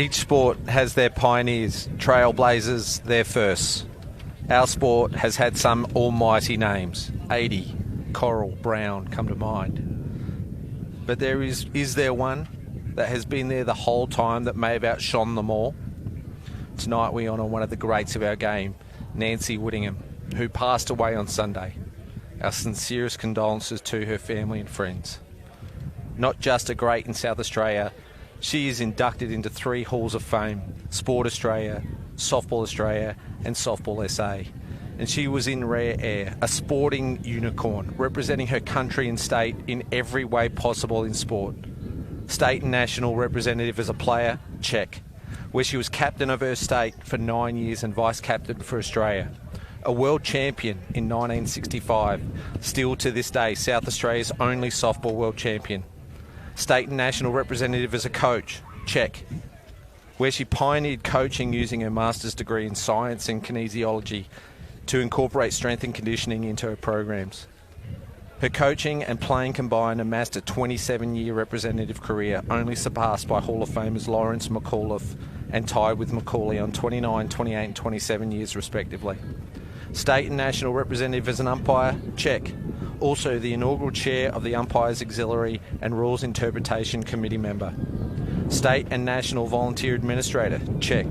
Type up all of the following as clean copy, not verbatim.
Each sport has their pioneers, trailblazers, their firsts. Our sport has had some almighty names. 80, Coral, Brown come to mind. But is there one that has been there the whole time that may have outshone them all? Tonight we honour one of the greats of our game, Nancy Whittingham, who passed away on Sunday. Our sincerest condolences to her family and friends. Not just a great in South Australia, she is inducted into 3 Halls of Fame, Sport Australia, Softball Australia and Softball SA. And she was in rare air, a sporting unicorn, representing her country and state in every way possible in sport. State and national representative as a player, check. Where she was captain of her state for 9 years and vice-captain for Australia. A world champion in 1965, still to this day South Australia's only softball world champion. State and national representative as a coach, check. Where she pioneered coaching using her master's degree in science and kinesiology to incorporate strength and conditioning into her programs. Her coaching and playing combined amassed a 27-year representative career, only surpassed by Hall of Famers Lawrence McAuliffe and tied with Macaulay on 29, 28 and 27 years respectively. State and national representative as an umpire, check. Also the inaugural chair of the Umpires Auxiliary and Rules Interpretation Committee member. State and national volunteer administrator, check.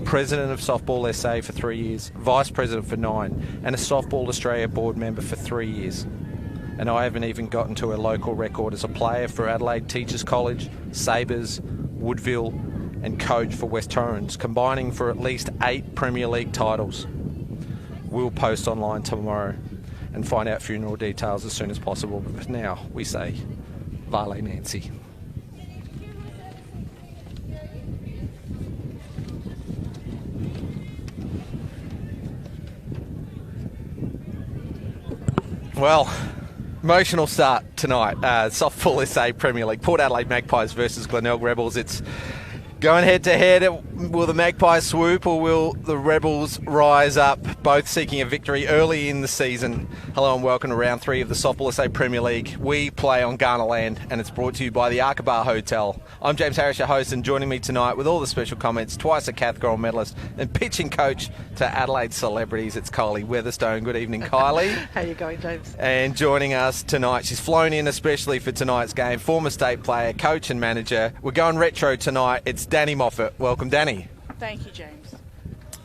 President of Softball SA for 3 years, Vice President for 9, and a Softball Australia board member for 3 years. And I haven't even gotten to her local record as a player for Adelaide Teachers College, Sabres, Woodville, and coach for West Torrens, combining for at least 8 Premier League titles. We'll post online tomorrow and find out funeral details as soon as possible. But now we say, Vale Nancy. Well, emotional start tonight. Softball SA Premier League. Port Adelaide Magpies versus Glenelg Rebels. It's going head to head. Will the Magpies swoop or will the Rebels rise up, both seeking a victory early in the season? Hello and welcome to round 3 of the Softball SA Premier League. We play on Ghana land and it's brought to you by the Arkabar Hotel. I'm James Harris, your host, and joining me tonight with all the special comments, twice a Cath Gold medalist and pitching coach to Adelaide celebrities, it's Kylie Weatherstone. Good evening, Kylie. How you going, James? And joining us tonight, she's flown in especially for tonight's game, former state player, coach and manager. We're going retro tonight. It's Danny Moffat. Welcome, Danny. Thank you, James.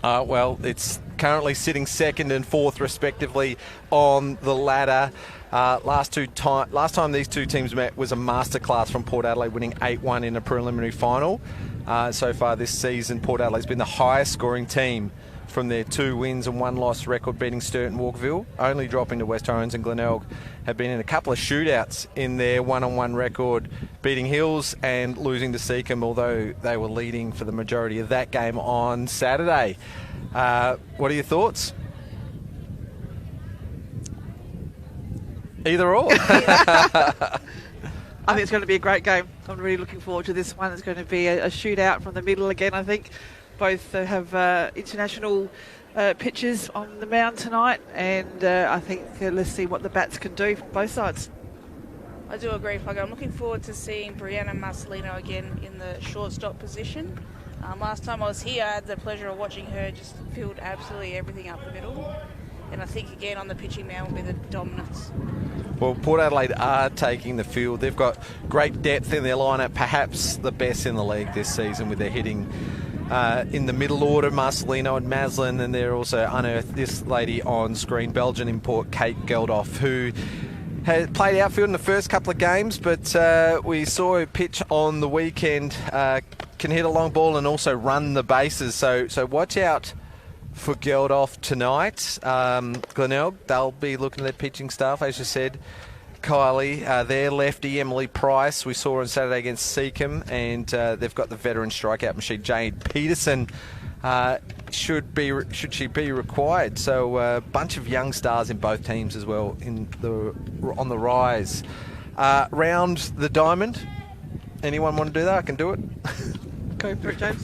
Well, it's currently sitting 2nd and 4th respectively on the ladder. Last time these two teams met was a masterclass from Port Adelaide, winning 8-1 in a preliminary final. So far this season, Port Adelaide's been the highest scoring team from their 2 wins and 1 loss record, beating Sturt and Walkerville, only dropping to West Torrens and Glenelg. Have been in a couple of shootouts in their 1-on-1 record, beating Hills and losing to Seacombe, although they were leading for the majority of that game on Saturday. What are your thoughts? Either or. I think it's going to be a great game. I'm really looking forward to this one. It's going to be a shootout from the middle again, I think. Both have international pitchers on the mound tonight, and I think let's see what the bats can do from both sides. I do agree, Plugger. I'm looking forward to seeing Brianna Marcelino again in the shortstop position. Last time I was here, I had the pleasure of watching her just field absolutely everything up the middle. And I think, again, on the pitching mound will be the dominance. Well, Port Adelaide are taking the field. They've got great depth in their lineup, perhaps the best in the league this season with their hitting. In the middle order, Marcelino and Maslin, and they're also unearthed this lady on screen, Belgian import Kate Geldof, who had played outfield in the first couple of games, but we saw her pitch on the weekend, can hit a long ball and also run the bases, so watch out for Geldof tonight. Glenelg, they'll be looking at their pitching staff, as you said. Kylie, their lefty, Emily Price, we saw on Saturday against Seacombe, and they've got the veteran strikeout machine, Jade Peterson, should she be required. So a bunch of young stars in both teams as well on the rise. Round the diamond. Anyone want to do that? I can do it. Go for it, James.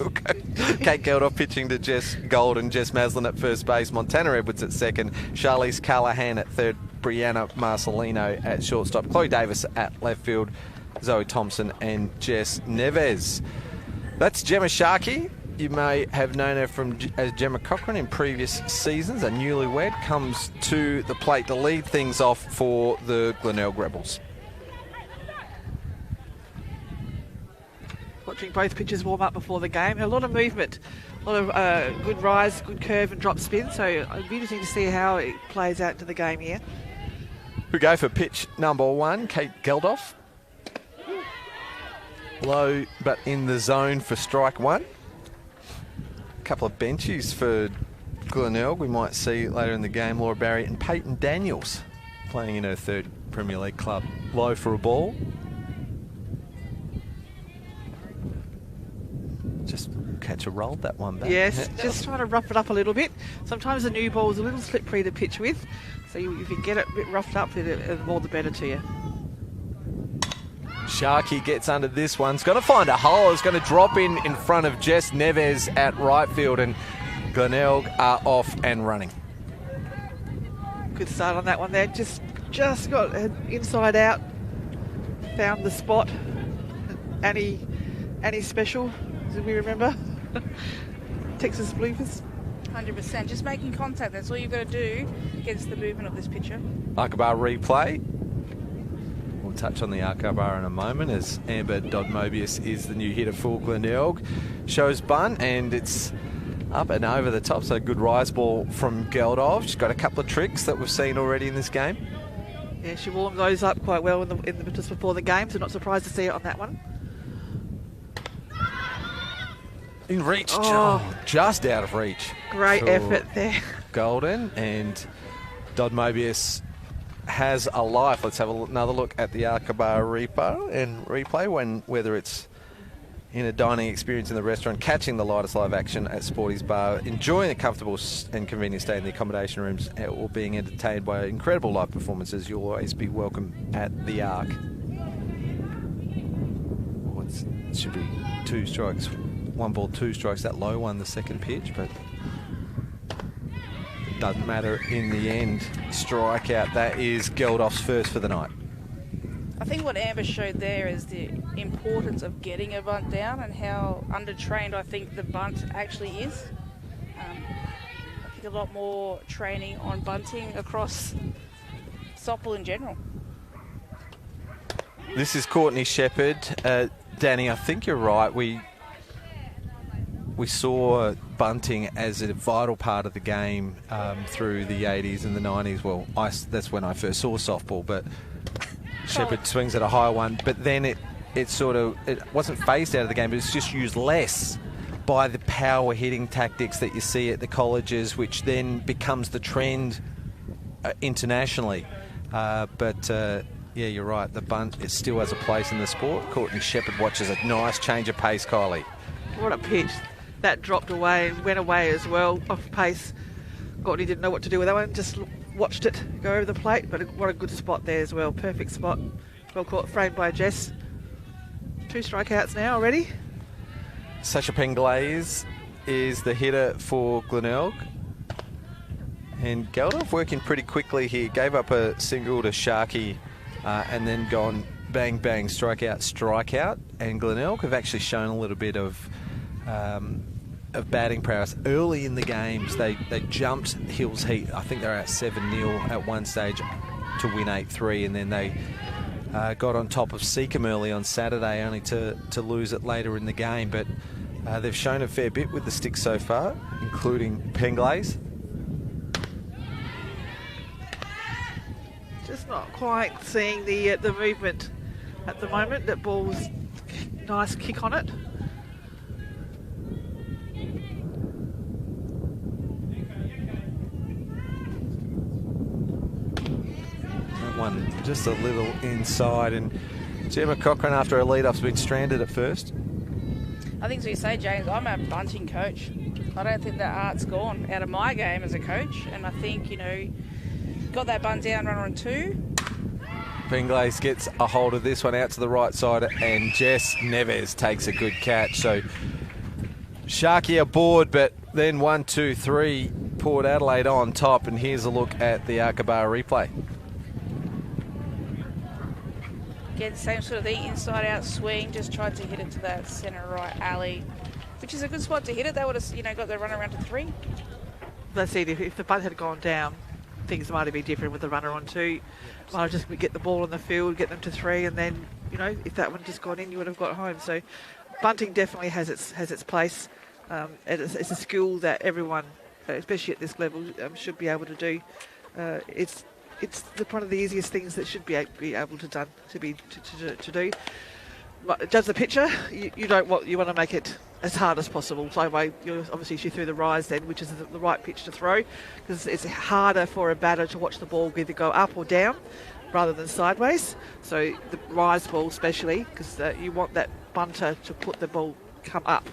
Kate Geldof pitching to Jess Gold and Jess Maslin at first base, Montana Edwards at second, Charlize Callahan at third, Brianna Marcelino at shortstop, Chloe Davis at left field, Zoe Thompson and Jess Neves. That's Gemma Sharkey. You may have known her as Gemma Cochran in previous seasons. A newlywed comes to the plate to lead things off for the Glenelg Rebels. Watching both pitchers warm up before the game. A lot of movement, a lot of good rise, good curve and drop spin. So it'll be interesting to see how it plays out into the game here. We go for pitch number 1, Kate Geldof. Low but in the zone for strike 1. A couple of benches for Glenelg. We might see later in the game Laura Barry and Peyton Daniels playing in her 3rd Premier League club. Low for a ball. Just catch a roll that one back. Yes, just trying to rough it up a little bit. Sometimes the new ball's a little slippery to pitch with, so if you get it a bit roughed up, the more the better to you. Sharkey gets under this one. It's going to find a hole. It's going to drop in front of Jess Neves at right field, and Glenelg are off and running. Good start on that one there. Just got inside out. Found the spot. Annie Special, as we remember. Texas Bloopers. 100%. Just making contact. That's all you've got to do against the movement of this pitcher. Aqaba replay. We'll touch on the Aqaba in a moment as Amber Dodd-Mobius is the new hitter for Glenelg. Shows bunt and it's up and over the top, so good rise ball from Geldof. She's got a couple of tricks that we've seen already in this game. Yeah, she warmed those up quite well just before the game, so not surprised to see it on that one. In reach, just out of reach. Great effort there. Golden, and Dodd-Mobius has a life. Let's have another look at the Aqaba replay, whether it's in a dining experience in the restaurant, catching the lightest live action at Sporty's Bar, enjoying a comfortable and convenient stay in the accommodation rooms, or being entertained by incredible live performances, you'll always be welcome at the Arc. It should be 2 strikes. 1 ball, 2 strikes. That low one, the second pitch, but it doesn't matter in the end. Strikeout. That is Geldof's first for the night. I think what Amber showed there is the importance of getting a bunt down and how undertrained I think the bunt actually is. I think a lot more training on bunting across softball in general. This is Courtney Shepherd. Danny, I think you're right. We saw bunting as a vital part of the game through the 80s and the 90s. Well, that's when I first saw softball, but Shepherd swings at a high one. But then it wasn't phased out of the game, but it's just used less by the power hitting tactics that you see at the colleges, which then becomes the trend internationally. Yeah, you're right. The bunt still has a place in the sport. Courtney Shepherd watches a nice change of pace, Kylie. What a pitch. That dropped away and went away as well, off pace. Courtney didn't know what to do with that one, just watched it go over the plate, but what a good spot there as well. Perfect spot. Well caught, framed by Jess. 2 strikeouts now already. Sasha Penglaze is the hitter for Glenelg. And Geldof working pretty quickly here. Gave up a single to Sharkey and then gone bang, bang, strikeout. And Glenelg have actually shown a little bit of batting prowess early in the games. They jumped Hills Heat. I think they're at 7-0 at one stage to win 8-3, and then they got on top of Seacombe early on Saturday, only to lose it later in the game. But they've shown a fair bit with the sticks so far, including Penglaze. Just not quite seeing the movement at the moment. That ball's nice kick on it. One just a little inside, and Gemma Cochran, after her lead-off's been stranded at first. I think, as you say, James, I'm a bunting coach. I don't think that art's gone out of my game as a coach, and I think, got that bunt down, runner on 2. Penglaze gets a hold of this one out to the right side, and Jess Neves takes a good catch. So Sharkey aboard, but then 1, 2, 3, Port Adelaide on top, and here's a look at the Aqaba replay. Again, same sort of thing, inside-out swing. Just tried to hit it to that centre-right alley, which is a good spot to hit it. They would have, got the run around to 3. That's it. If the bunt had gone down, things might have been different with the runner on 2. Might have just get the ball on the field, get them to 3, and then, if that one just gone in, you would have got home. So bunting definitely has its place. It's a skill that everyone, especially at this level, should be able to do. It's one of the easiest things that should be able to do. But judge the pitcher. You want to make it as hard as possible. So obviously she threw the rise then, which is the right pitch to throw, because it's harder for a batter to watch the ball either go up or down rather than sideways. So the rise ball especially, because you want that bunter to put the ball come up.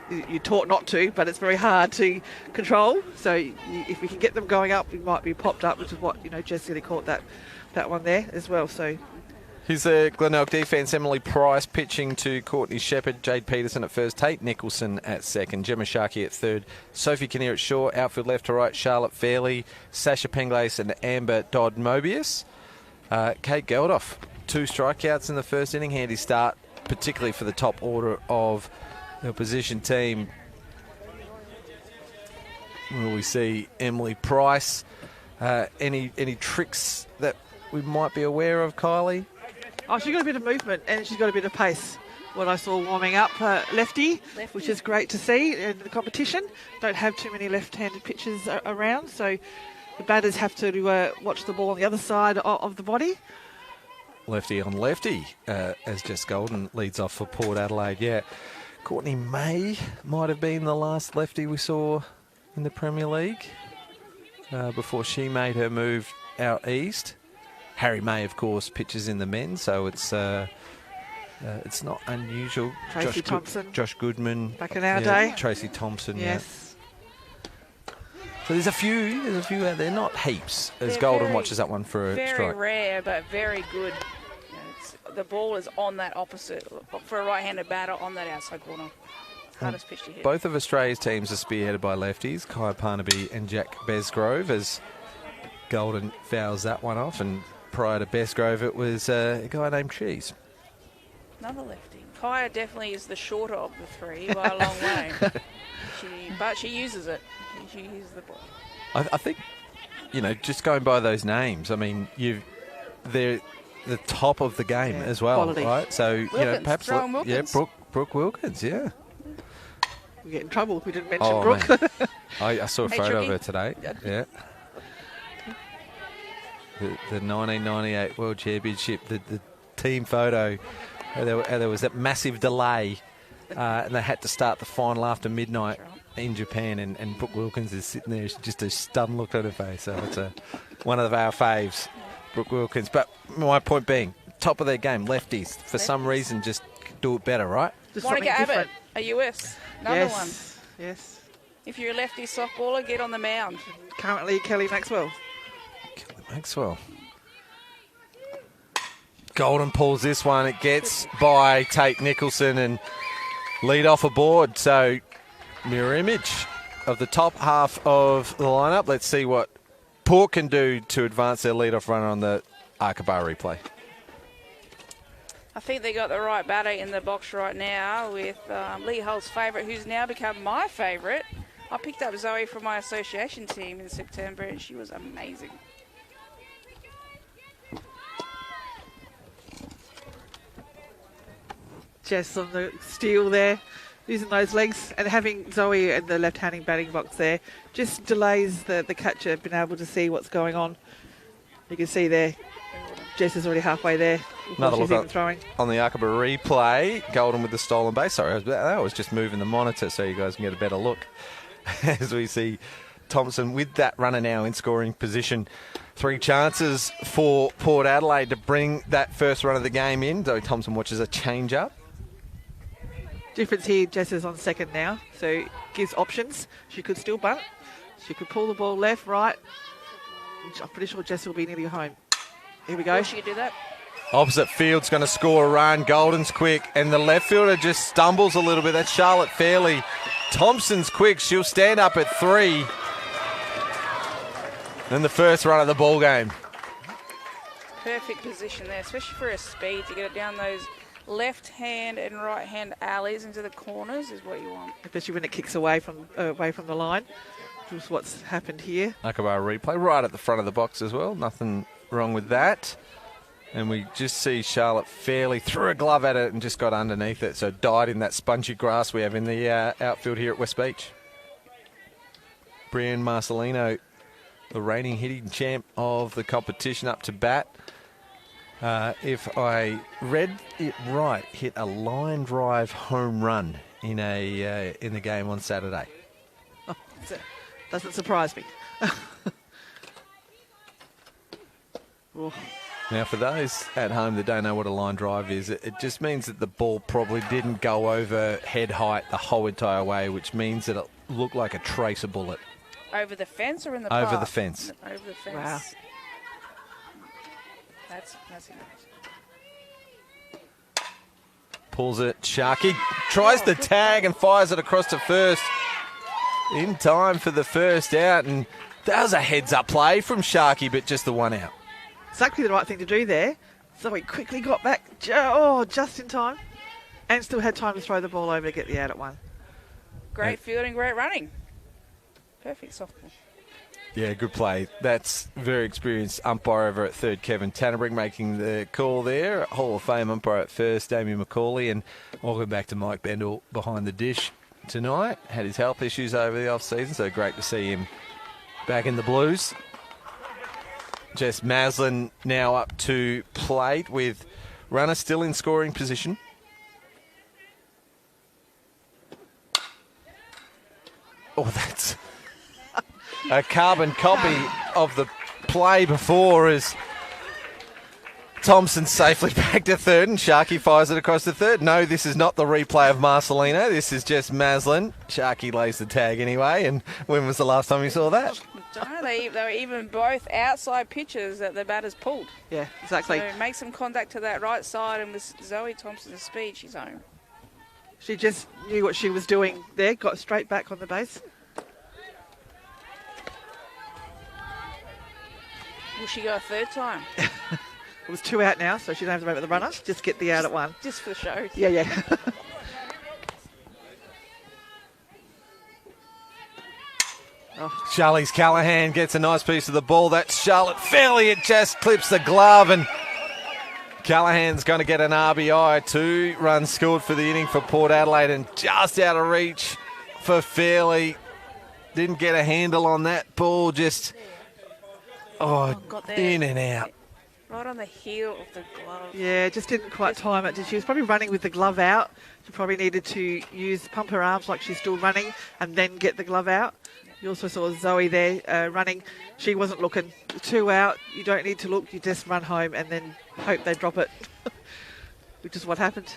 You're taught not to, but it's very hard to control. So if we can get them going up, we might be popped up, which is what Jess really caught that one there as well. So here's the Glenelg defence. Emily Price pitching to Courtney Shepherd, Jade Peterson at first, Tate Nicholson at second, Gemma Sharkey at third, Sophie Kinnear at short, outfield left to right, Charlotte Fairley, Sasha Penglace and Amber Dodd-Mobius. Kate Geldof, 2 strikeouts in the first inning. Handy start, particularly for the top order of the opposition team. Will we see Emily Price? Any tricks that we might be aware of, Kylie? Oh, she's got a bit of movement and she's got a bit of pace. What I saw warming up, lefty, which is great to see in the competition. Don't have too many left-handed pitchers around, so the batters have to watch the ball on the other side of the body. Lefty on lefty, as Jess Golden leads off for Port Adelaide. Yeah, Courtney May might have been the last lefty we saw in the Premier League before she made her move out east. Harry May, of course, pitches in the men, so it's It's not unusual. Tracy Thompson. Josh Goodman. Back in our day. Tracy Thompson, yes. So there's a few out there, not heaps, as They're Golden watches that one for a strike. Very rare, but very good. The ball is on that opposite, for a right-handed batter, on that outside corner. Hardest pitch to hit. Both of Australia's teams are spearheaded by lefties, Kai Parnaby and Jack Besgrove, as Golden fouls that one off. And prior to Besgrove, it was a guy named Cheese. Another lefty. Kaya definitely is the shorter of the three by a long way. But she uses it. She uses the ball. I think, just going by those names, I mean, they're the top of the game as well, quality. Right? So, Wilkins, perhaps, Brooke Wilkins, yeah. We get in trouble if we didn't mention Brooke. I saw a photo of her today. Yeah. The 1998 World Championship, the team photo, there was that massive delay, and they had to start the final after midnight in Japan, and Brooke Wilkins is sitting there, just a stunned look on her face. So it's one of our faves, Brooke Wilkins. But my point being, top of their game, lefties, for some reason, just do it better, right? Monica Abbott, a US, another one. Yes. If you're a lefty softballer, get on the mound. Currently, Kelly Maxwell. Golden pulls this one. It gets by Tate Nicholson and lead off aboard. So mirror image of the top half of the lineup. Let's see what Port can do to advance their lead-off runner on the Arkabar replay. I think they got the right batter in the box right now with Lee Hull's favourite, who's now become my favourite. I picked up Zoe from my association team in September, and she was amazing. Jess on the steal there, using those legs, and having Zoe in the left-handing batting box there just delays the catcher being able to see what's going on. You can see there, Jess is already halfway there. Another look on the Arkabar replay. Golden with the stolen base. Sorry, I was just moving the monitor so you guys can get a better look as we see Thompson with that runner now in scoring position. 3 chances for Port Adelaide to bring that first run of the game in. Zoe Thompson watches a change-up. Difference here, Jess is on second now, so gives options. She could still bunt. She could pull the ball left, right. I'm pretty sure Jess will be nearly home. Here we go. She could do that. Opposite field's going to score a run. Golden's quick, and the left fielder just stumbles a little bit. That's Charlotte Fairley. Thompson's quick. She'll stand up at 3. And the first run of the ball game. perfect position there, especially for her speed, to get it down those left-hand and right-hand alleys into the corners is what you want. Especially when it kicks away from the line, which is what's happened here. Akbar replay right at the front of the box as well. Nothing wrong with that. And we just see Charlotte fairly threw a glove at it and just got underneath it. So died in that spongy grass we have in the outfield here at West Beach. Brienne Marcelino, the reigning hitting champ of the competition, up to bat. If I read it right, hit a line drive home run in the game on Saturday. Oh, doesn't surprise me. Oh. Now, for those at home that don't know what a line drive is, it just means that the ball probably didn't go over head height the whole entire way, which means that it looked like a tracer bullet. Over the fence or in the Over park? the fence. Over the fence. Wow. That's nice. Pulls it. Sharky tries the tag and fires it across to first in time for the first out. And that was a heads-up play from Sharky, but just the one out. Exactly the right thing to do there. So he quickly got back just in time and still had time to throw the ball over to get the out at one. Great fielding, great running. Perfect softball. Yeah, good play. That's very experienced umpire over at third, Kevin Tannerbrink, making the call there. Hall of Fame umpire at first, Damien McCauley, and welcome back to Mike Bendel behind the dish tonight. Had his health issues over the off-season, so great to see him back in the Blues. Jess Maslin now up to plate with runner still in scoring position. Oh, that's a carbon copy of the play before as Thompson safely back to third and Sharky fires it across the third. No, this is not the replay of Marcelino. This is just Maslin. Sharky lays the tag anyway. And when was the last time you saw that? They were even both outside pitches that the batters pulled. Yeah, exactly. So make some contact to that right side, and with Zoe Thompson's speed, she's home. She just knew what she was doing there, got straight back on the base. Will she go a third time? It was 2 out now, so she don't have to wait with the runner. Just get the out at one. Just for the show. Yeah. Charlize Callahan gets a nice piece of the ball. That's Charlotte Fairley. It just clips the glove, and Callahan's going to get an RBI. 2 runs scored for the inning for Port Adelaide, and just out of reach for Fairley. Didn't get a handle on that ball. Just in and out. Right on the heel of the glove. Yeah, just didn't quite time it. She was probably running with the glove out. She probably needed to pump her arms like she's still running and then get the glove out. You also saw Zoe there running. She wasn't looking. 2 out, you don't need to look. You just run home and then hope they drop it, which is what happened.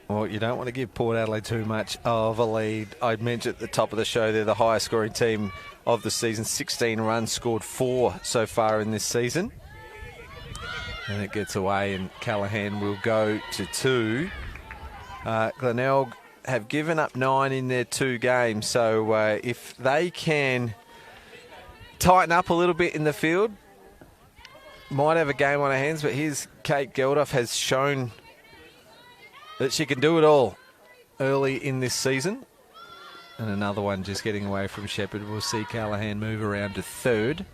Well, you don't want to give Port Adelaide too much of a lead. I mentioned at the top of the show they're the highest scoring team of the season. 16 runs, scored 4 so far in this season. And it gets away, and Callahan will go to 2. Glenelg have given up 9 in their 2 games, so if they can tighten up a little bit in the field, might have a game on our hands. But here's Kate Geldof, has shown that she can do it all early in this season. And another one just getting away from Shepherd. We'll see Callahan move around to 3rd.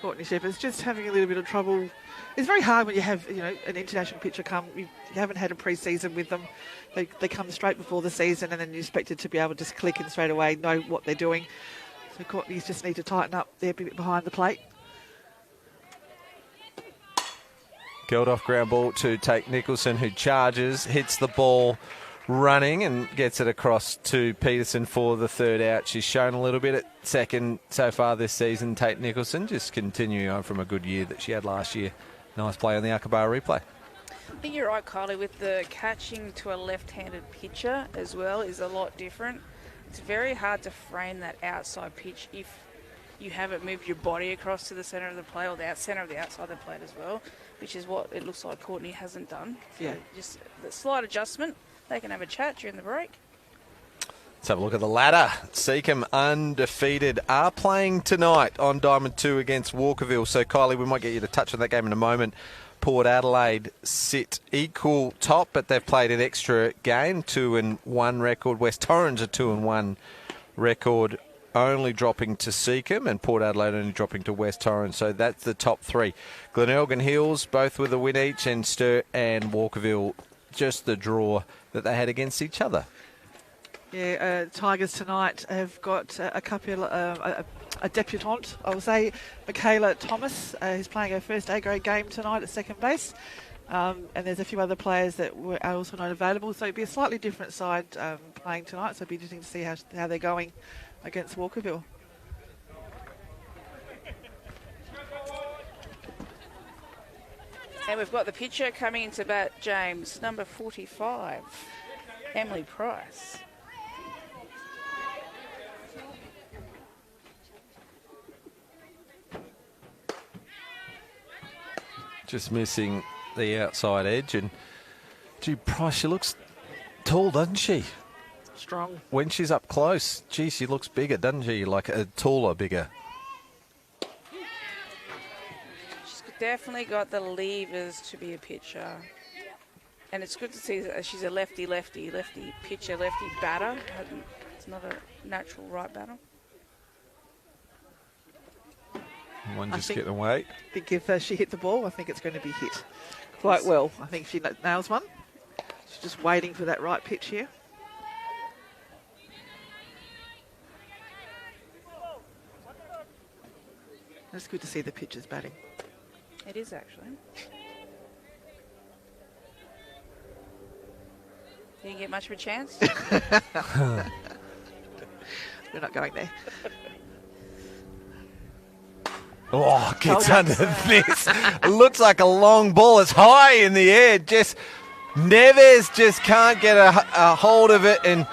Courtney Shepherd's just having a little bit of trouble. It's very hard when you have, an international pitcher come. You haven't had a pre-season with them. They come straight before the season, and then you're expected to be able to just click in straight away, know what they're doing. So Courtney's just need to tighten up there a bit behind the plate. Geldof ground ball to Tate Nicholson, who charges, hits the ball running and gets it across to Peterson for the 3rd out. She's shown a little bit at second so far this season, Tate Nicholson, just continuing on from a good year that she had last year. Nice play on the Akbar replay. I think you're right, Kylie, with the catching to a left-handed pitcher as well is a lot different. It's very hard to frame that outside pitch if you haven't moved your body across to the centre of the plate, or the centre of the outside of the plate as well, which is what it looks like Courtney hasn't done. Yeah. So just the slight adjustment. They can have a chat during the break. Let's have a look at the ladder. Seacombe, undefeated, are playing tonight on Diamond 2 against Walkerville. So, Kylie, we might get you to touch on that game in a moment. Port Adelaide sit equal top, but they've played an extra game, 2-1 record. West Torrens a 2-1 record, only dropping to Seacombe, and Port Adelaide only dropping to West Torrens. So that's the top three. Glenelg and Hills both with a win each, and Sturt and Walkerville just the draw that they had against each other. Yeah, Tigers tonight have got a couple, a debutante, I will say, Michaela Thomas, who's playing her first A-grade game tonight at second base. And there's a few other players that are also not available. So it'll be a slightly different side playing tonight. So it'll be interesting to see how they're going against Walkerville. And we've got the pitcher coming into bat, James, number 45, Emily Price. Just missing the outside edge. And, gee, Price, she looks tall, doesn't she? Strong. When she's up close, gee, she looks bigger, doesn't she? Like a taller, bigger. She's definitely got the levers to be a pitcher. And it's good to see that she's a lefty pitcher, lefty batter. It's not a natural right batter. One just getting away. I think if she hit the ball, I think it's going to be hit quite well. I think she nails one. She's just waiting for that right pitch here. It's good to see the pitchers batting. It is, actually. Didn't get much of a chance. We're not going there. Oh, gets under this. It looks like a long ball. It's high in the air. Just Neves just can't get a hold of it. And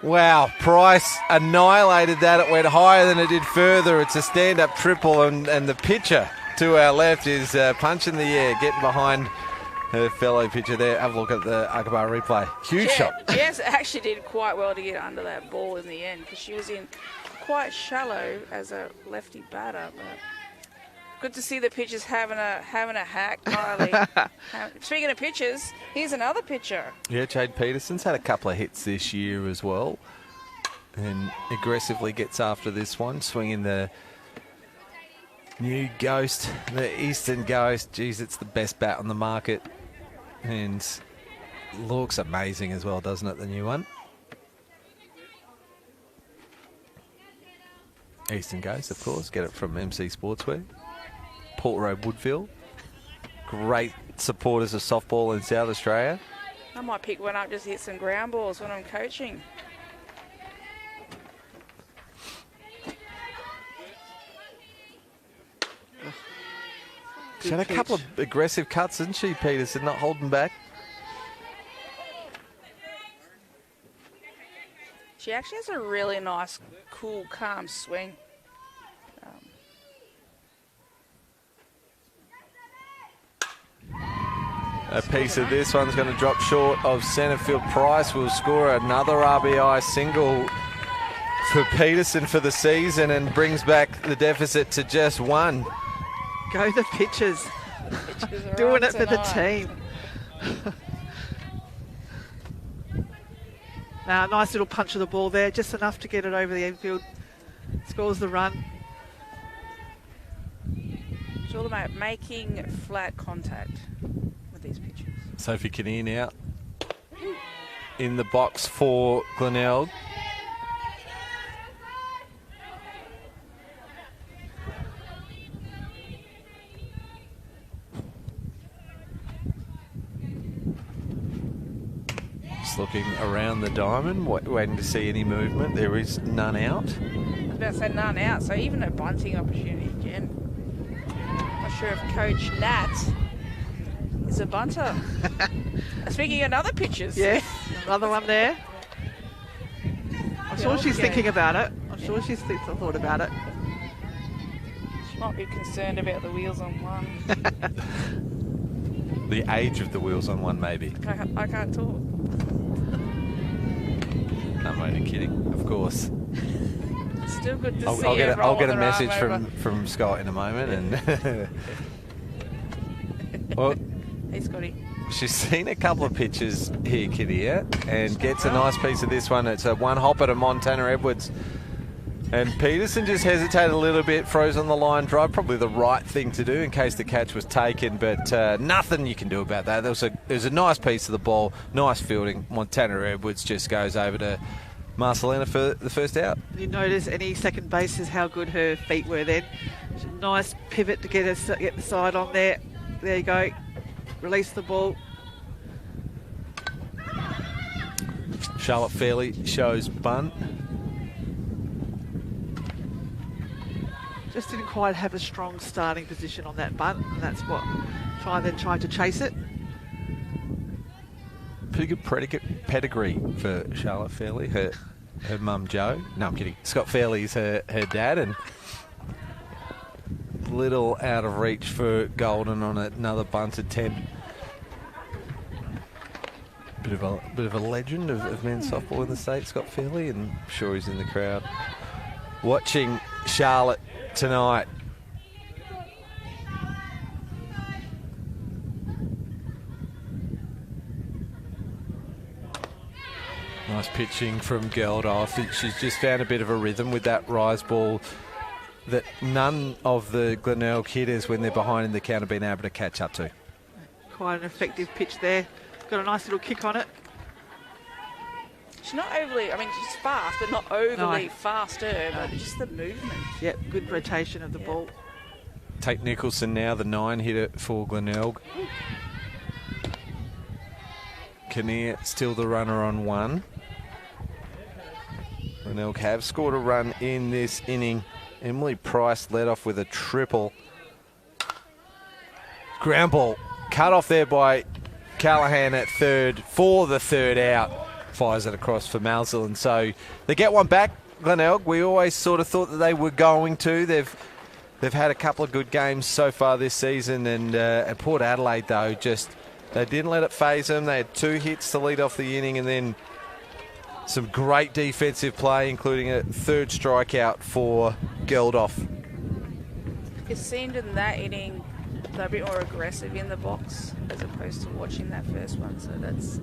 wow, Price annihilated that. It went higher than it did further. It's a stand-up triple, and the pitcher to our left is punching the air, getting behind her fellow pitcher there. Have a look at the Akbar replay. Huge shot. Jess actually did quite well to get under that ball in the end because she was in quite shallow as a lefty batter. But good to see the pitchers having a hack, Kylie. Speaking of pitchers, here's another pitcher. Yeah, Jade Peterson's had a couple of hits this year as well, and aggressively gets after this one, swinging the new Ghost, the Eastern Ghost. Geez, it's the best bat on the market, and looks amazing as well, doesn't it, the new one? Eastern Ghost, of course. Get it from MC Sportswear. Port Road, Woodville. Great supporters of softball in South Australia. I might pick one up, just hit some ground balls when I'm coaching. She had a couple of aggressive cuts, didn't she, Peterson? Not holding back. She actually has a really nice, cool, calm swing. A piece of this one's going to drop short of centrefield. Price will score another RBI single for Peterson for the season and brings back the deficit to just one. Go the pitchers. Doing it for the team. Now, nice little punch of the ball there, just enough to get it over the infield. Scores the run. It's all about making flat contact with these pitches. Sophie Kinnear now in the box for Glenelg. Looking around the diamond, waiting to see any movement. There is none out. I was about to say none out, so even a bunting opportunity again. Not sure if Coach Nat is a bunter. Speaking of another pitchers. Yeah, another one there. I'm sure she's thinking about it. I'm sure she's thought about it. She might be concerned about the wheels on one. The age of the wheels on one, maybe. I can't talk. I'm only kidding, of course. Still good to see I'll get a her message arm from Scott in a moment. And well, Hey, Scotty. she's seen a couple of pitches here, Kitty, and gets a nice piece of this one. It's a one hopper to Montana Edwards. And Peterson just hesitated a little bit, froze on the line drive. Probably the right thing to do in case the catch was taken, but nothing you can do about that. There was a nice piece of the ball, nice fielding. Montana Edwards just goes over to Marcelina for the first out. You notice any second bases how good her feet were then. Nice pivot to get the side on there. There you go. Release the ball. Charlotte Fairley shows bunt. Just didn't quite have a strong starting position on that bunt, and that's what tried to chase it. Pretty good pedigree for Charlotte Fairley. Her mum Jo. No, I'm kidding. Scott Fairley's her dad, and little out of reach for Golden on another bunt attempt. Bit of a legend of men's softball in the state, Scott Fairley, and I'm sure he's in the crowd watching Charlotte tonight. Nice pitching from Geldo. I think she's just found a bit of a rhythm with that rise ball that none of the Glenelg hitters, when they're behind in the count, have been able to catch up to. Quite an effective pitch there. Got a nice little kick on it. She's not overly, she's fast, but not overly faster, but just the movement. Yep, good rotation of the ball. Tate Nicholson now the 9 hitter for Glenelg. Kinnear still the runner on 1. Glenelg have scored a run in this inning. Emily Price led off with a triple. Ground ball cut off there by Callahan at third for the third out. Fires it across for Malzil, and so they get one back. Glenelg, we always sort of thought that they were going to. They've had a couple of good games so far this season, and Port Adelaide though they didn't let it faze them. They had 2 hits to lead off the inning, and then some great defensive play, including a 3rd strikeout for Geldof. It seemed in that inning they're a bit more aggressive in the box as opposed to watching that first one. So that's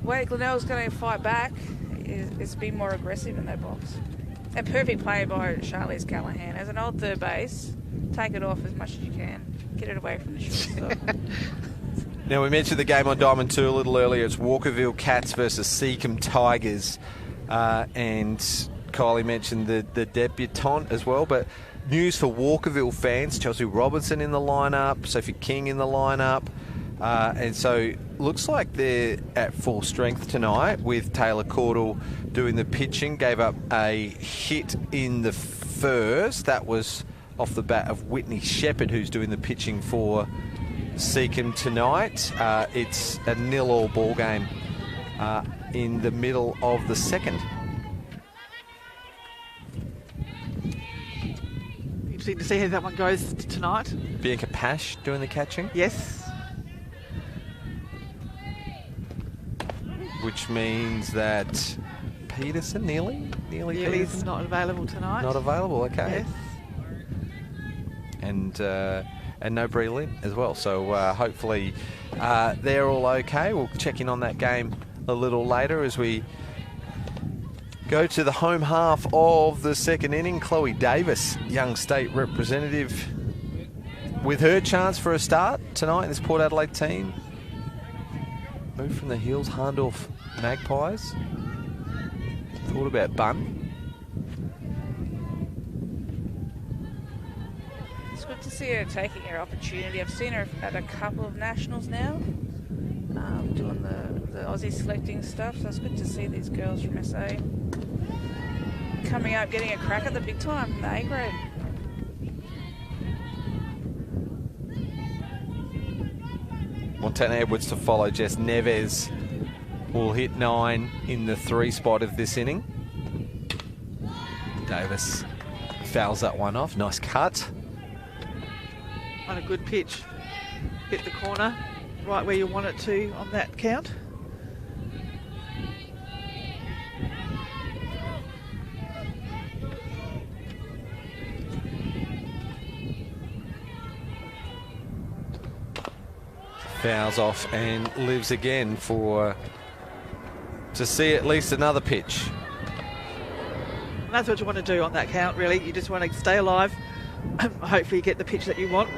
way Glenelg's going to fight back. It's been more aggressive in that box. And perfect play by Charlize Callahan. As an old third base, take it off as much as you can. Get it away from the shortstop. Now, we mentioned the game on Diamond 2 a little earlier. It's Walkerville Cats versus Seacombe Tigers. And Kylie mentioned the debutante as well. But news for Walkerville fans, Chelsea Robinson in the lineup, Sophie King in the lineup. And so looks like they're at full strength tonight with Taylor Caudle doing the pitching. Gave up a hit in the first. That was off the bat of Whitney Shepherd, who's doing the pitching for Seacombe tonight. It's a 0-0 ball game in the middle of the second. Interesting to see how that one goes tonight. Bianca Pash doing the catching. Yes. Which means that Peterson, nearly Neely's not available tonight. Not available, okay. Yes. And no Bree Lynn as well. So hopefully they're all okay. We'll check in on that game a little later as we go to the home half of the second inning. Chloe Davis, young state representative, with her chance for a start tonight in this Port Adelaide team. Moved from the Hills Harndorf Magpies. Thought about bunt. It's good to see her taking her opportunity. I've seen her at a couple of nationals now, doing the Aussie selecting stuff. So it's good to see these girls from SA coming up, getting a crack at the big time, the A grade. Montana Edwards to follow. Jess Neves will hit 9 in the 3 spot of this inning. Davis fouls that one off. Nice cut. On a good pitch. Hit the corner right where you want it to on that count. fouls off and lives again to see at least another pitch. And that's what you want to do on that count, really. You just want to stay alive. Hopefully you get the pitch that you want.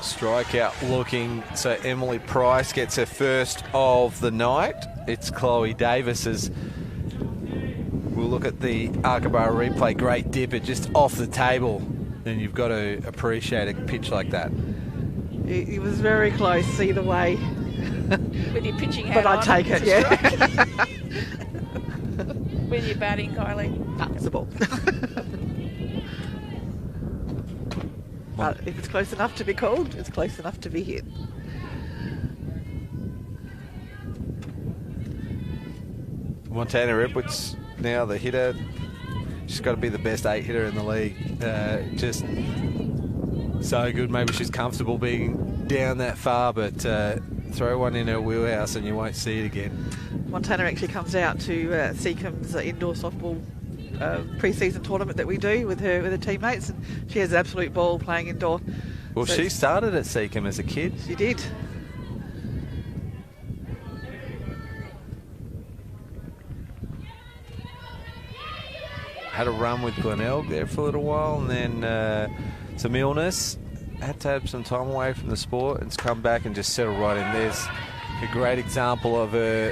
Strikeout looking, so Emily Price gets her first of the night. It's Chloe Davis as we'll look at the Arkabara replay. Great dipper just off the table, and you've got to appreciate a pitch like that. It was very close either way. With your pitching hat but I'd take it, yeah. With your batting, Kylie. That's the ball. But if it's close enough to be called, it's close enough to be hit. Montana Edwards now the hitter. She's got to be the best 8 hitter in the league. Just so good. Maybe she's comfortable being down that far, but throw one in her wheelhouse and you won't see it again. Montana actually comes out to Seacombe's indoor softball pre-season tournament that we do with her teammates, and she has an absolute ball playing indoor. Well, so she started at Seacombe as a kid. She did. Had a run with Glenelg there for a little while, and then some illness. Had to have some time away from the sport and come back and just settle right in. There's a great example of her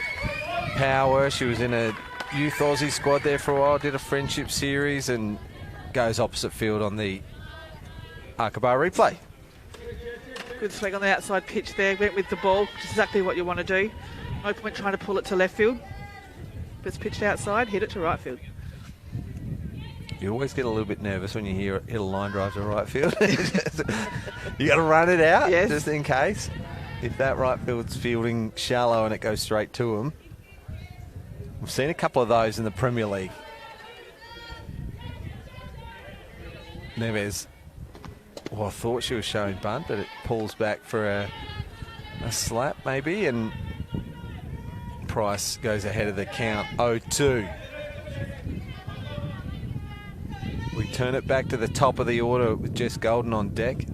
power. She was in a youth Aussie squad there for a while, did a friendship series, and goes opposite field on the Arkabara replay. Good swing on the outside pitch there, went with the ball, which is exactly what you want to do. No point trying to pull it to left field. If it's pitched outside, hit it to right field. You always get a little bit nervous when you hear it hit a line drive to right field. You got to run it out, yes, just in case. If that right field's fielding shallow and it goes straight to them. We've seen a couple of those in the Premier League. Neves, well, I thought she was showing bunt, but it pulls back for a slap maybe, and Price goes ahead of the count, 0-2. We turn it back to the top of the order with Jess Golden on deck.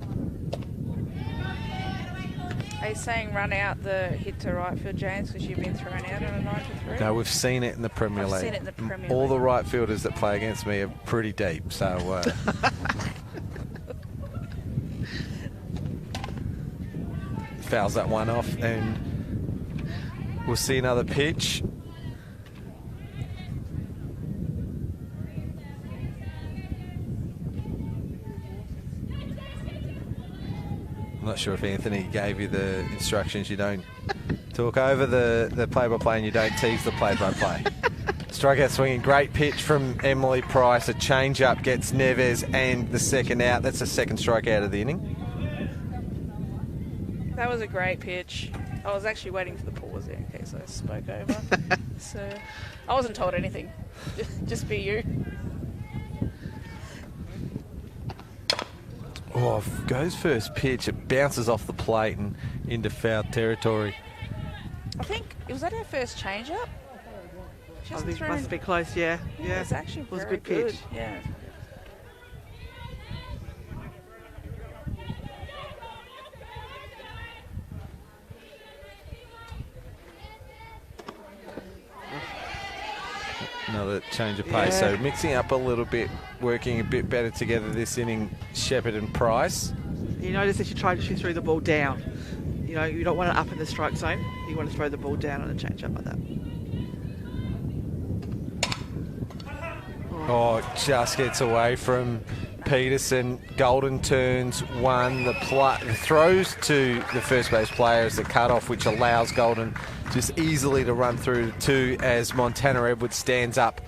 Are you saying run out the hit to right field, James, because you've been thrown out on a 9-3? No, we've seen it in the Premier League. I've seen it in the Premier All League. the right fielders that play against me are pretty deep, so... fouls that one off, and we'll see another pitch. I'm not sure if Anthony gave you the instructions. You don't talk over the play-by-play and you don't tease the play-by-play. Strikeout swinging, great pitch from Emily Price. A change-up gets Neves and the second out. That's the second strikeout of the inning. That was a great pitch. I was actually waiting for the pause there in case I spoke over. So I wasn't told anything. Just be you. Oh, goes first pitch. It bounces off the plate and into foul territory. I think, was that her first change-up? I think it must be close, yeah. Yeah, it's actually it was very a good pitch. Good. Yeah. Another change of pace. Yeah. So mixing up a little bit, working a bit better together this inning, Shepherd and Price. You notice that she threw the ball down. You know, you don't want it up in the strike zone. You want to throw the ball down on a change-up like that. Oh, just gets away from Peterson. Golden turns one. The throws to the first base player is the cutoff, which allows Golden just easily to run through to 2 as Montana Edwards stands up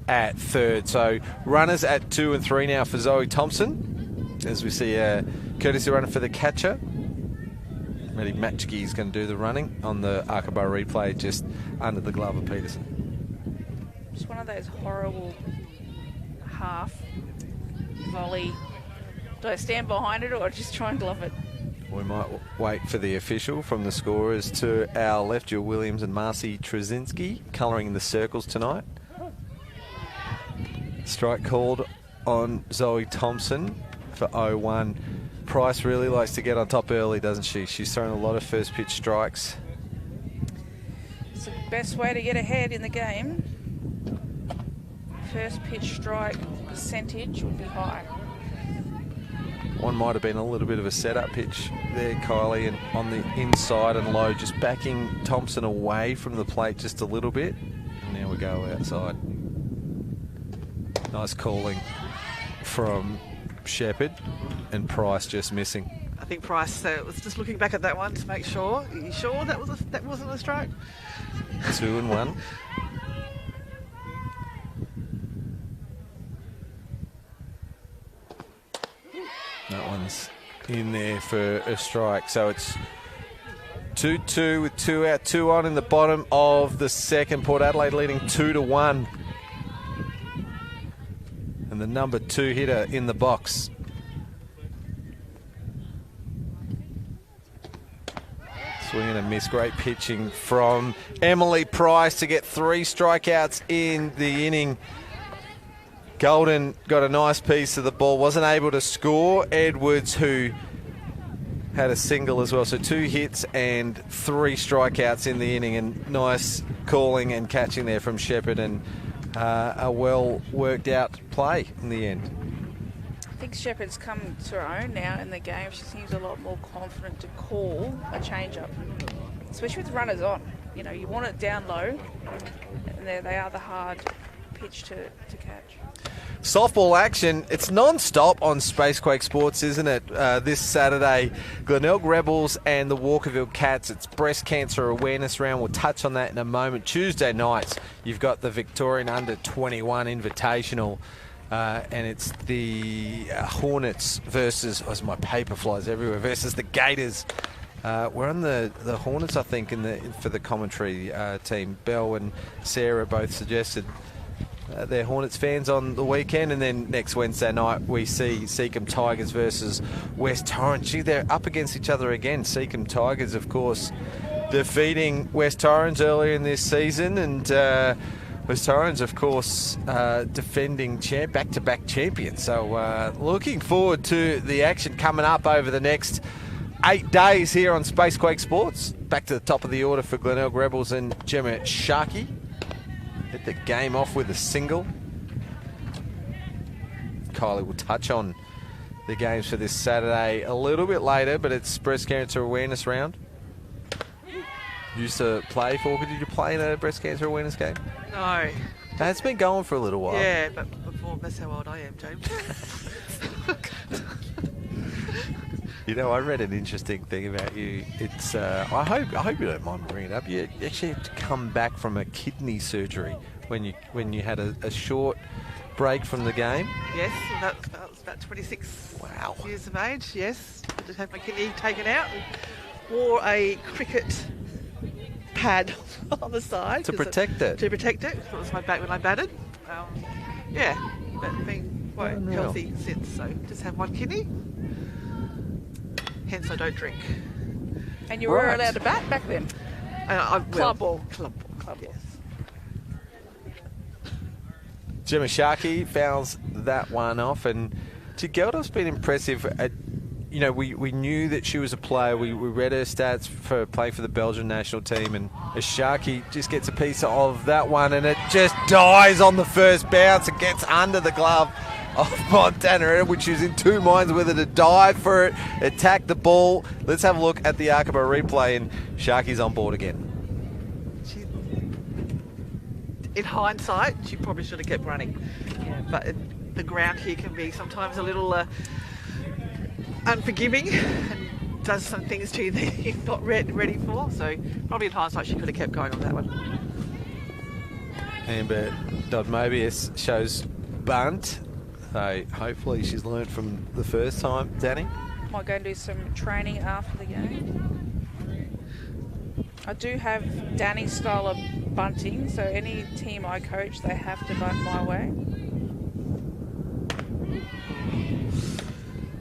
at third. So runners at 2 and 3 now for Zoe Thompson, as we see a courtesy runner for the catcher. Maddie Matchke is going to do the running on the Arkabara replay just under the glove of Peterson. Just one of those horrible half volley. Do I stand behind it or just try and glove it? We might wait for the official from the scorers. To our left, Jill Williams and Marcy Trzynski colouring the circles tonight. Strike called on Zoe Thompson for 0-1. Price really likes to get on top early, doesn't she? She's thrown a lot of first pitch strikes. It's the best way to get ahead in the game. First pitch strike percentage would be high. One might have been a little bit of a setup pitch there, Kylie, and on the inside and low, just backing Thompson away from the plate just a little bit. And now we go outside. Nice calling from Shepherd, and Price just missing. I think Price was just looking back at that one to make sure. Are you sure that wasn't a strike? 2-1. That one's in there for a strike. So it's 2-2 with 2 out, 2 on in the bottom of the second. Port Adelaide leading 2-1. And the number 2 hitter in the box. Swing and a miss. Great pitching from Emily Price to get 3 strikeouts in the inning. Golden got a nice piece of the ball, wasn't able to score. Edwards, who had a single as well, so 2 hits and 3 strikeouts in the inning, and nice calling and catching there from Shepherd, and a well worked out play in the end. I think Shepherd's come to her own now in the game. She seems a lot more confident to call a change-up, especially with runners on. You know, you want it down low, and they are the hard pitch to catch. Softball action, it's non-stop on Spacequake Sports, isn't it? This Saturday, Glenelg Rebels and the Walkerville Cats. It's Breast Cancer Awareness Round. We'll touch on that in a moment. Tuesday nights, you've got the Victorian Under-21 Invitational, and it's the Hornets versus, as my paper flies everywhere, versus the Gators. We're on the Hornets, I think, for the commentary team. Belle and Sarah both suggested they're Hornets fans on the weekend, and then next Wednesday night we see Seacombe Tigers versus West Torrens. Gee, they're up against each other again. Seacombe Tigers, of course, defeating West Torrens earlier in this season, and West Torrens, of course, defending back-to-back champions. So looking forward to the action coming up over the next 8 days here on Spacequake Sports. Back to the top of the order for Glenelg Rebels and Gemma Sharkey. Hit the game off with a single. Kylie will touch on the games for this Saturday a little bit later, but it's Breast Cancer Awareness Round. You used to play, Forker. Did you play in a breast cancer awareness game? No. It's been going for a little while. Yeah, but before, that's how old I am, James. You know, I read an interesting thing about you. It's I hope you don't mind bringing it up. You actually had to come back from a kidney surgery when you had a short break from the game. Yes, that was about 26 Wow. years of age, yes. I just had my kidney taken out and wore a cricket pad on the side. To protect it? To protect it. It was my back when I batted. Yeah, but been quite healthy since, so just have one kidney. Hence I don't drink. And you were allowed to bat back then? Club ball. Club ball, yes. Gemma Sharkey fouls that one off, and Gelder's been impressive. We knew that she was a player. We read her stats for playing for the Belgian national team, and Sharkey just gets a piece of that one, and it just dies on the first bounce. It gets under the glove of Montana, which is in two minds whether to dive for it, attack the ball. Let's have a look at the Arkaba replay, and Sharky's on board again. In hindsight, she probably should have kept running. Yeah, but the ground here can be sometimes a little unforgiving and does some things to you that you're not ready for. So probably in hindsight, she could have kept going on that one. Amber Dodd-Mobius shows bunt. So hopefully she's learned from the first time. Danny? Might go and do some training after the game. I do have Danny's style of bunting, so any team I coach, they have to bunt my way.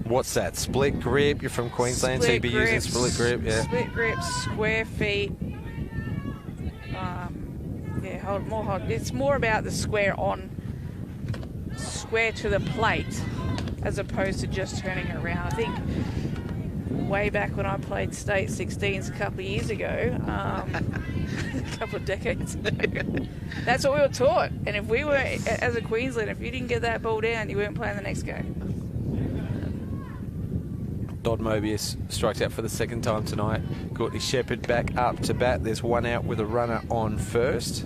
What's that? Split grip? You're from Queensland, so you'd be using split grip, yeah. Split grip, square feet. It's more about the square to the plate, as opposed to just turning it around. I think way back when I played state 16s a couple of years ago, a couple of decades ago, that's what we were taught. And if we were, as a Queenslander, if you didn't get that ball down, you weren't playing the next game. Dodd Mobius strikes out for the second time tonight. Courtney Shepherd back up to bat. There's one out with a runner on first.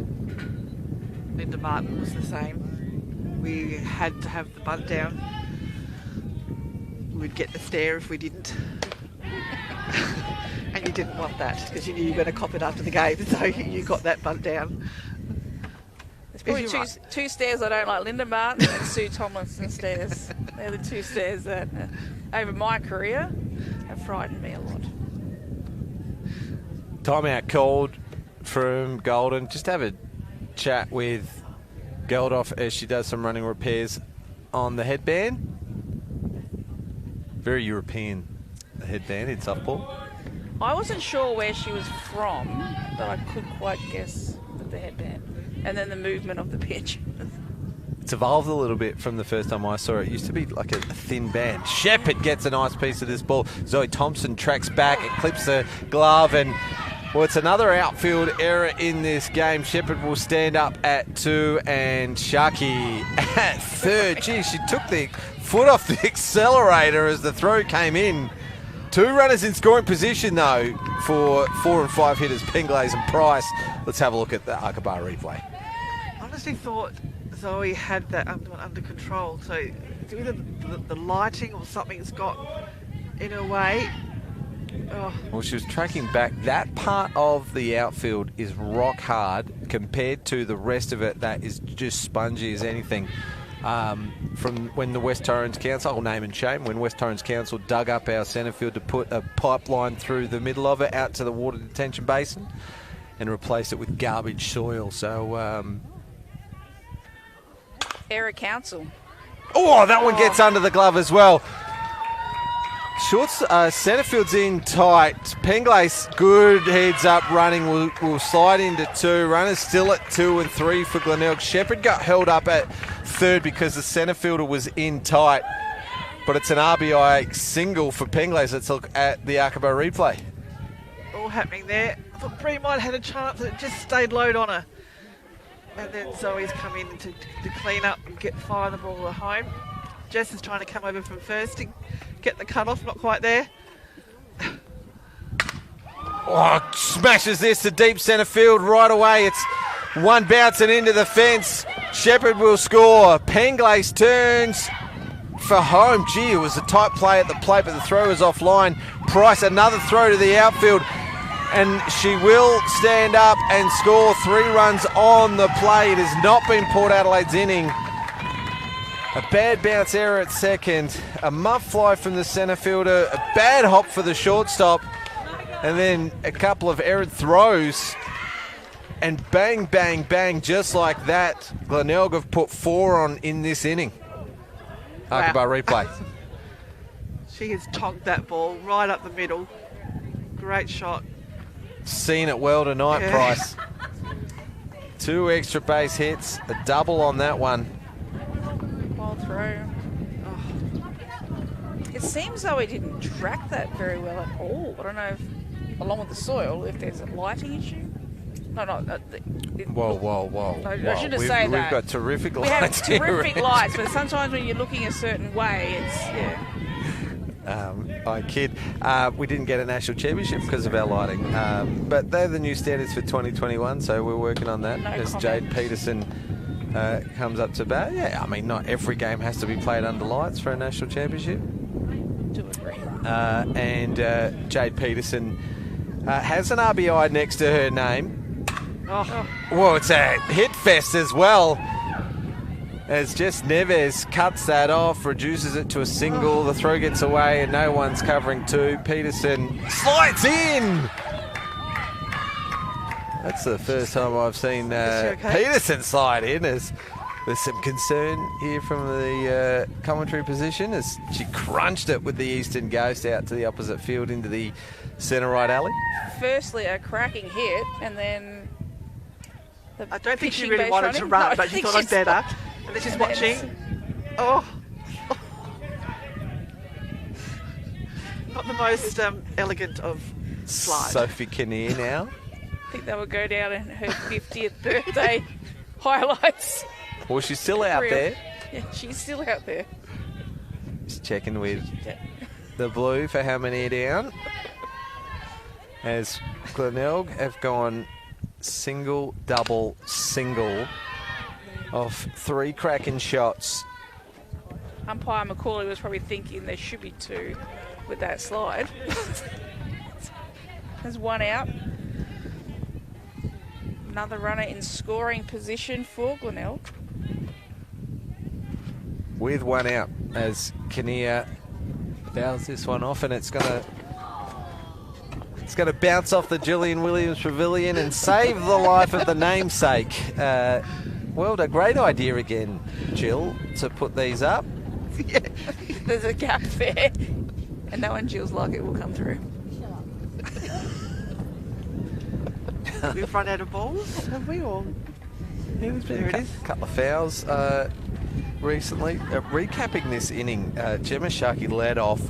Linda Martin was the same. We had to have the bunt down. We'd get the stare if we didn't. And you didn't want that because you knew you were going to cop it after the game, so you got that bunt down. There's probably two stares I don't like, Linda Martin and Sue Tomlinson stares. They're the two stares that, over my career, have frightened me a lot. Timeout called from Golden. Just have a chat with Geldof as she does some running repairs on the headband. Very European, the headband in softball. I wasn't sure where she was from, but I couldn't quite guess with the headband. And then the movement of the pitch. It's evolved a little bit from the first time I saw it. It used to be like a thin band. Shepherd gets a nice piece of this ball. Zoe Thompson tracks back, it clips the glove, and well, it's another outfield error in this game. Shepherd will stand up at 2 and Sharkey at 3rd. Gee, she took the foot off the accelerator as the throw came in. 2 runners in scoring position, though, for 4 and 5 hitters, Penglaze and Price. Let's have a look at the Aqaba replay. I honestly thought Zoe had that under control. So it's either the lighting or something's got in her way. Oh. Well, she was tracking back. That part of the outfield is rock hard compared to the rest of it that is just spongy as anything. From when the West Torrens Council, I'll name and shame, when West Torrens Council dug up our centre field to put a pipeline through the middle of it out to the water detention basin and replaced it with garbage soil. So, Error Council. Oh, that one gets under the glove as well. Shorts, centre field's in tight. Penglace, good heads up running, will slide into 2. Runners still at 2 and 3 for Glenelg. Shepherd got held up at 3rd because the centre fielder was in tight. But it's an RBI single for Penglace. Let's look at the Aqaba replay. All happening there. I thought Bree might have had a chance, it just stayed low on her. And then Zoe's come in to clean up and fire the ball home. Jess is trying to come over from first to get the cut-off, not quite there. Oh, smashes this to deep centre field right away. It's one bouncing into the fence. Shepherd will score. Penglace turns for home. Gee, it was a tight play at the plate, but the throw is offline. Price, another throw to the outfield. And she will stand up and score 3 runs on the play. It has not been Port Adelaide's inning. A bad bounce error at second, a muff fly from the centre fielder, a bad hop for the shortstop, and then a couple of errant throws. And bang, bang, bang, just like that, Glenelg have put 4 on in this inning. Aqaba replay. She has tonked that ball right up the middle. Great shot. Seen it well tonight, yeah. Price. 2 extra base hits, a double on that one. Throw. Oh. It seems though he didn't track that very well at all. I don't know if, along with the soil, if there's a lighting issue. No. Whoa. I shouldn't say that. We've got terrific lights. We have terrific lights, but sometimes when you're looking a certain way, it's, I kid. We didn't get a national championship because of our lighting. But they're the new standards for 2021, so we're working on that. As Jade Peterson comes up to bat. Yeah, I mean, not every game has to be played under lights for a national championship. Do agree. And Jade Peterson has an RBI next to her name. Oh. Well, it's a hit fest as well. As Jess Neves cuts that off, reduces it to a single. The throw gets away and no one's covering 2. Peterson slides in. That's the first time I've seen Peterson slide in as There's some concern here from the commentary position as she crunched it with the Eastern Ghost out to the opposite field into the centre right alley. Firstly, a cracking hit, and then I don't think she really wanted to run, but she thought I'd better. And then she's watching. Oh. Not the most elegant of slides. Sophie Kinnear now. I think that would go down in her 50th birthday highlights. Well, she's still out there. Yeah, she's still out there. Just checking with the blue for how many are down. As Glenelg have gone single, double, single off 3 cracking shots. Umpire McCauley was probably thinking there should be 2 with that slide. There's 1 out. Another runner in scoring position for Glenelg. With 1 out as Kinnear fouls this one off, and it's going to bounce off the Julian Williams Pavilion and save the life of the namesake. Well, a great idea again, Jill, to put these up. Yeah. There's a gap there, and no one Jill's like it will come through. We've run out of balls, have we? Or yeah, there's been a couple of fouls recently. Recapping this inning, Gemma Sharkey led off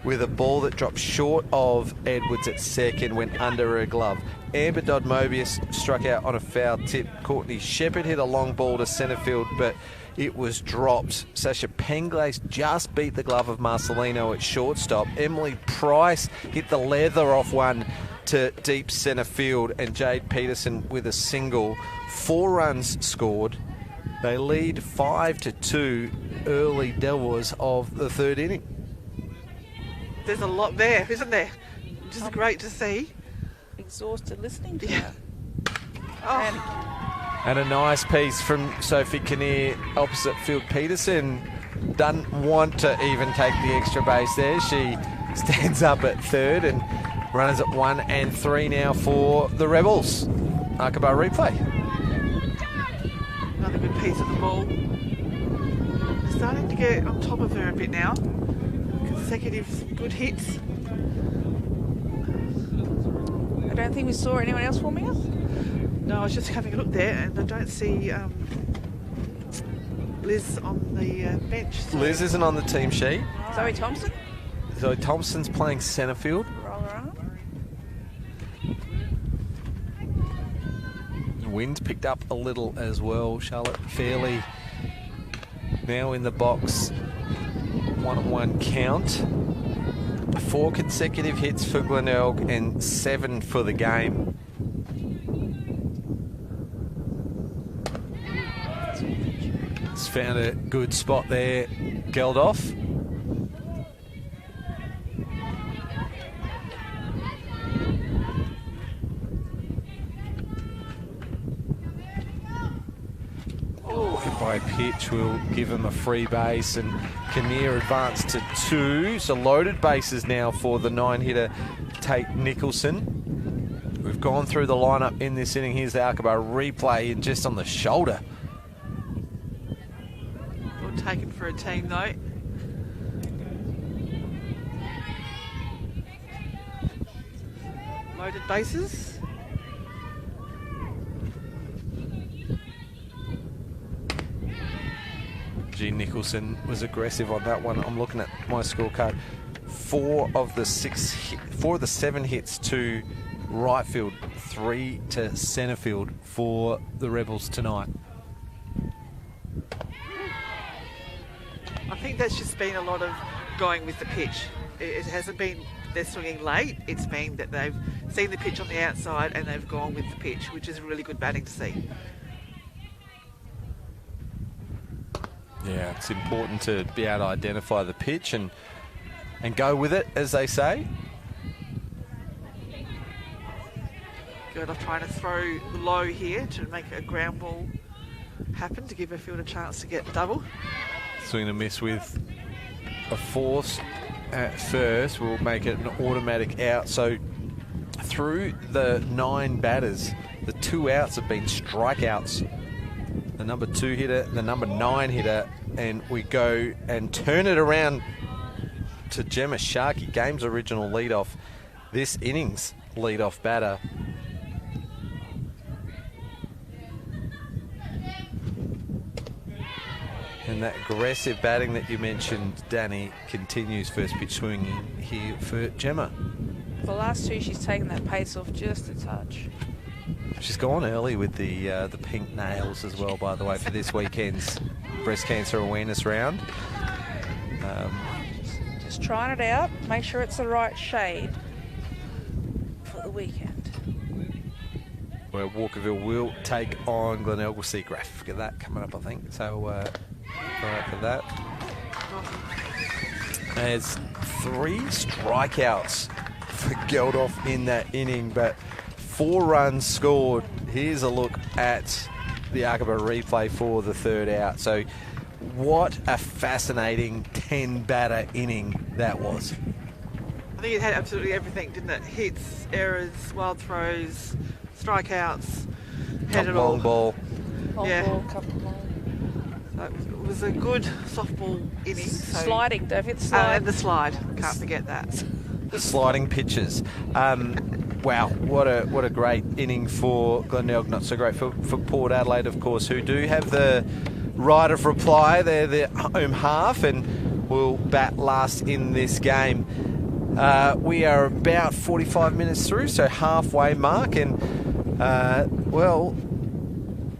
with a ball that dropped short of Edwards at second, went under her glove. Amber Dodd-Mobius struck out on a foul tip. Courtney Shepherd hit a long ball to centre field, but it was dropped. Sasha Penglace just beat the glove of Marcelino at shortstop. Emily Price hit the leather off one to deep centre field, and Jade Peterson with a single. 4 runs scored. They lead 5-2 early doors of the 3rd inning. There's a lot there, isn't there? Which is great to see. Exhausted listening to that. Oh. And a nice piece from Sophie Kinnear, opposite field. Peterson doesn't want to even take the extra base there. She stands up at 3rd, and runners at 1 and 3 now for the Rebels. Arkabar replay. Another good piece of the ball. Starting to get on top of her a bit now. Consecutive good hits. I don't think we saw anyone else warming up. No, I was just having a look there, and I don't see Liz on the bench. So. Liz isn't on the team sheet. Zoe Thompson? Zoe Thompson's playing centre field. Roller arm. The wind picked up a little as well. Charlotte Fairley now in the box. 1-1 count. 4 consecutive hits for Glenelg and 7 for the game. It's found a good spot there, Geldof. By pitch will give him a free base, and Kinnear advanced to 2. So loaded bases now for the 9-hitter Tate Nicholson. We've gone through the lineup in this inning. Here's the Arkabar replay, and just on the shoulder. Well taken for a team though. Loaded bases. G. Nicholson was aggressive on that one. I'm looking at my scorecard. 4 of the 7 hits to right field, 3 to centre field for the Rebels tonight. I think that's just been a lot of going with the pitch. It hasn't been they're swinging late. It's been that they've seen the pitch on the outside and they've gone with the pitch, which is really good batting to see. Yeah, it's important to be able to identify the pitch and go with it, as they say. Good, I'm trying to throw low here to make a ground ball happen, to give her field a chance to get double. Swing and a miss with a force at first will make it an automatic out. So through the 9 batters, the 2 outs have been strikeouts the number 2 hitter, the number 9 hitter, and we go and turn it around to Gemma Sharkey, game's original leadoff, this innings leadoff batter. And that aggressive batting that you mentioned, Danny, continues. First pitch swinging here for Gemma. The last 2, she's taken that pace off just a touch. She's gone early with the pink nails as well, by the way, for this weekend's breast cancer awareness round. Just trying it out. Make sure it's the right shade for the weekend. Where Walkerville will take on Glenelg. We'll see graphic of that coming up, I think. So, right for that. There's 3 strikeouts for Geldof in that inning, but 4 runs scored. Here's a look at the Aqaba replay for the 3rd out. So what a fascinating 10-batter inning that was. I think it had absolutely everything, didn't it? Hits, errors, wild throws, strikeouts, had it all. Long ball. Long Yeah. ball, couple of long. So it was a good softball inning. So, Sliding, don't forget the slide. and the slide, can't forget that. The sliding pitches. Wow, what a great inning for Glenelg. Not so great for Port Adelaide, of course, who do have the right of reply. They're the home half and will bat last in this game. We are about 45 minutes through, so halfway mark, and well,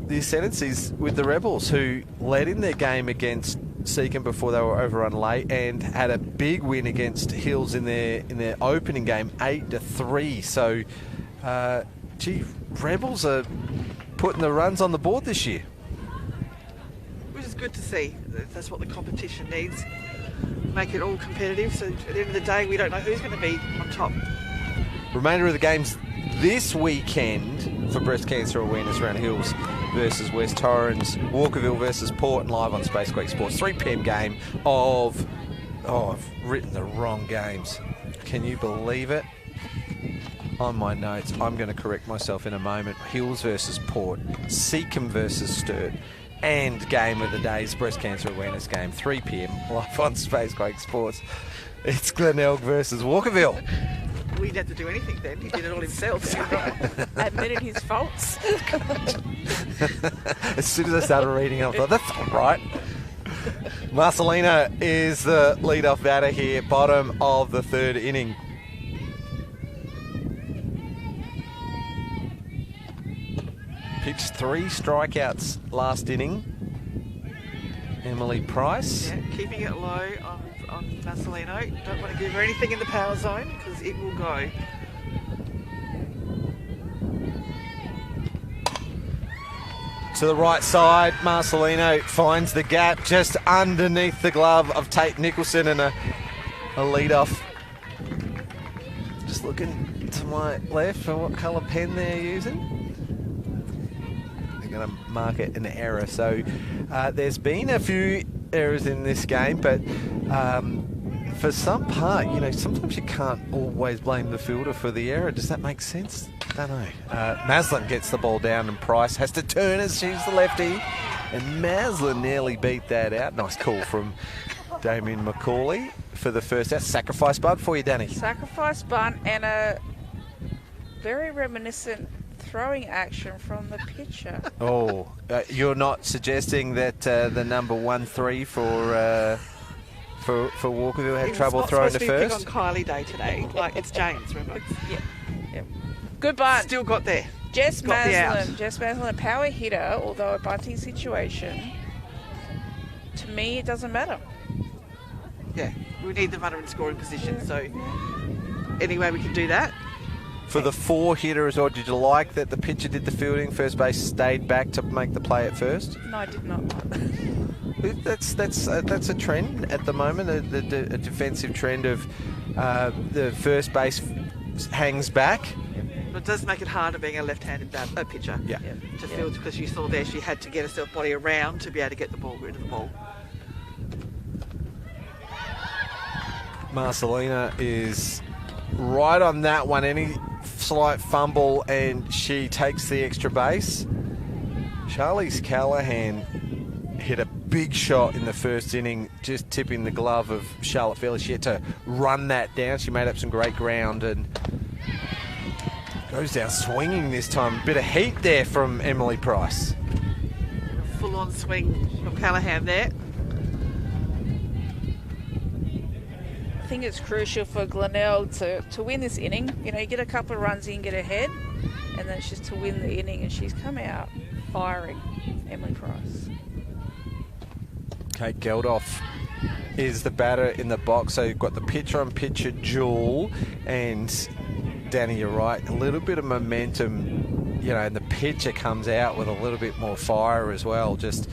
the ascendancy's with the Rebels, who led in their game against Seacombe before they were overrun late, and had a big win against Hills in their opening game, 8-3. So, Rebels are putting the runs on the board this year, Which is good to see. That's what the competition needs. Make it all competitive, so at the end of the day, we don't know who's going to be on top. Remainder of the games this weekend for breast cancer awareness around Hills versus West Torrens, Walkerville versus Port, and live on Space Quake Sports. 3 p.m. game of... Oh, I've written the wrong games. Can you believe it? On my notes, I'm going to correct myself in a moment. Hills versus Port, Seacombe versus Sturt, and game of the day's breast cancer awareness game, 3 p.m. live on Space Quake Sports. It's Glenelg versus Walkerville. We didn't have to do anything then. He did it all himself. Admitted his faults. As soon as I started reading it, I thought, that's all right. Marcelina is the leadoff batter here, bottom of the 3rd inning. Pitched 3 strikeouts last inning. Emily Price. Yeah, keeping it low on Marcelino. Don't want to give her anything in the power zone because it will go. To the right side, Marcelino finds the gap just underneath the glove of Tate Nicholson, and a lead-off. Just looking to my left for what colour pen they're using. They're going to mark it an error. So there's been a few errors in this game, but for some part, you know, sometimes you can't always blame the fielder for the error. Does that make sense? Don't know. Maslin gets the ball down and Price has to turn as she's the lefty, and Maslin nearly beat that out. Nice call from Damien McCauley for the first out. Sacrifice bunt for you, Danny. Sacrifice bunt and a very reminiscent throwing action from the pitcher. Oh, you're not suggesting that the number 1-3 for Walkerville had trouble throwing to first? He was on Kylie Day today, like it's James, remember? Yeah. Good bunt. Still got there. Jess Got the out. Maslin, a power hitter, although a bunting situation. To me, it doesn't matter. Yeah, we need the runner in scoring position, so anyway, we can do that. For the 4 hitter as well, did you like that the pitcher did the fielding, first base stayed back to make the play at first? No, I did not. That's a trend at the moment, a defensive trend of the first base hangs back. But it does make it harder being a left-handed pitcher to field, because you saw there she had to get herself body around to be able to get the ball rid of the ball. Marcelina is right on that one. Any slight fumble and she takes the extra base. Charlize Callahan hit a big shot in the first inning, just tipping the glove of Charlotte Fairley. She had to run that down. She made up some great ground and goes down swinging this time. Bit of heat there from Emily Price. Full-on swing from Callahan there. I think it's crucial for Glenelg to win this inning. You know, you get a couple of runs in, get ahead, and then it's just to win the inning, and she's come out firing, Emily Price. Kate Geldof is the batter in the box, so you've got the pitcher-on-pitcher duel, and Danny, you're right, a little bit of momentum, you know, and the pitcher comes out with a little bit more fire as well, just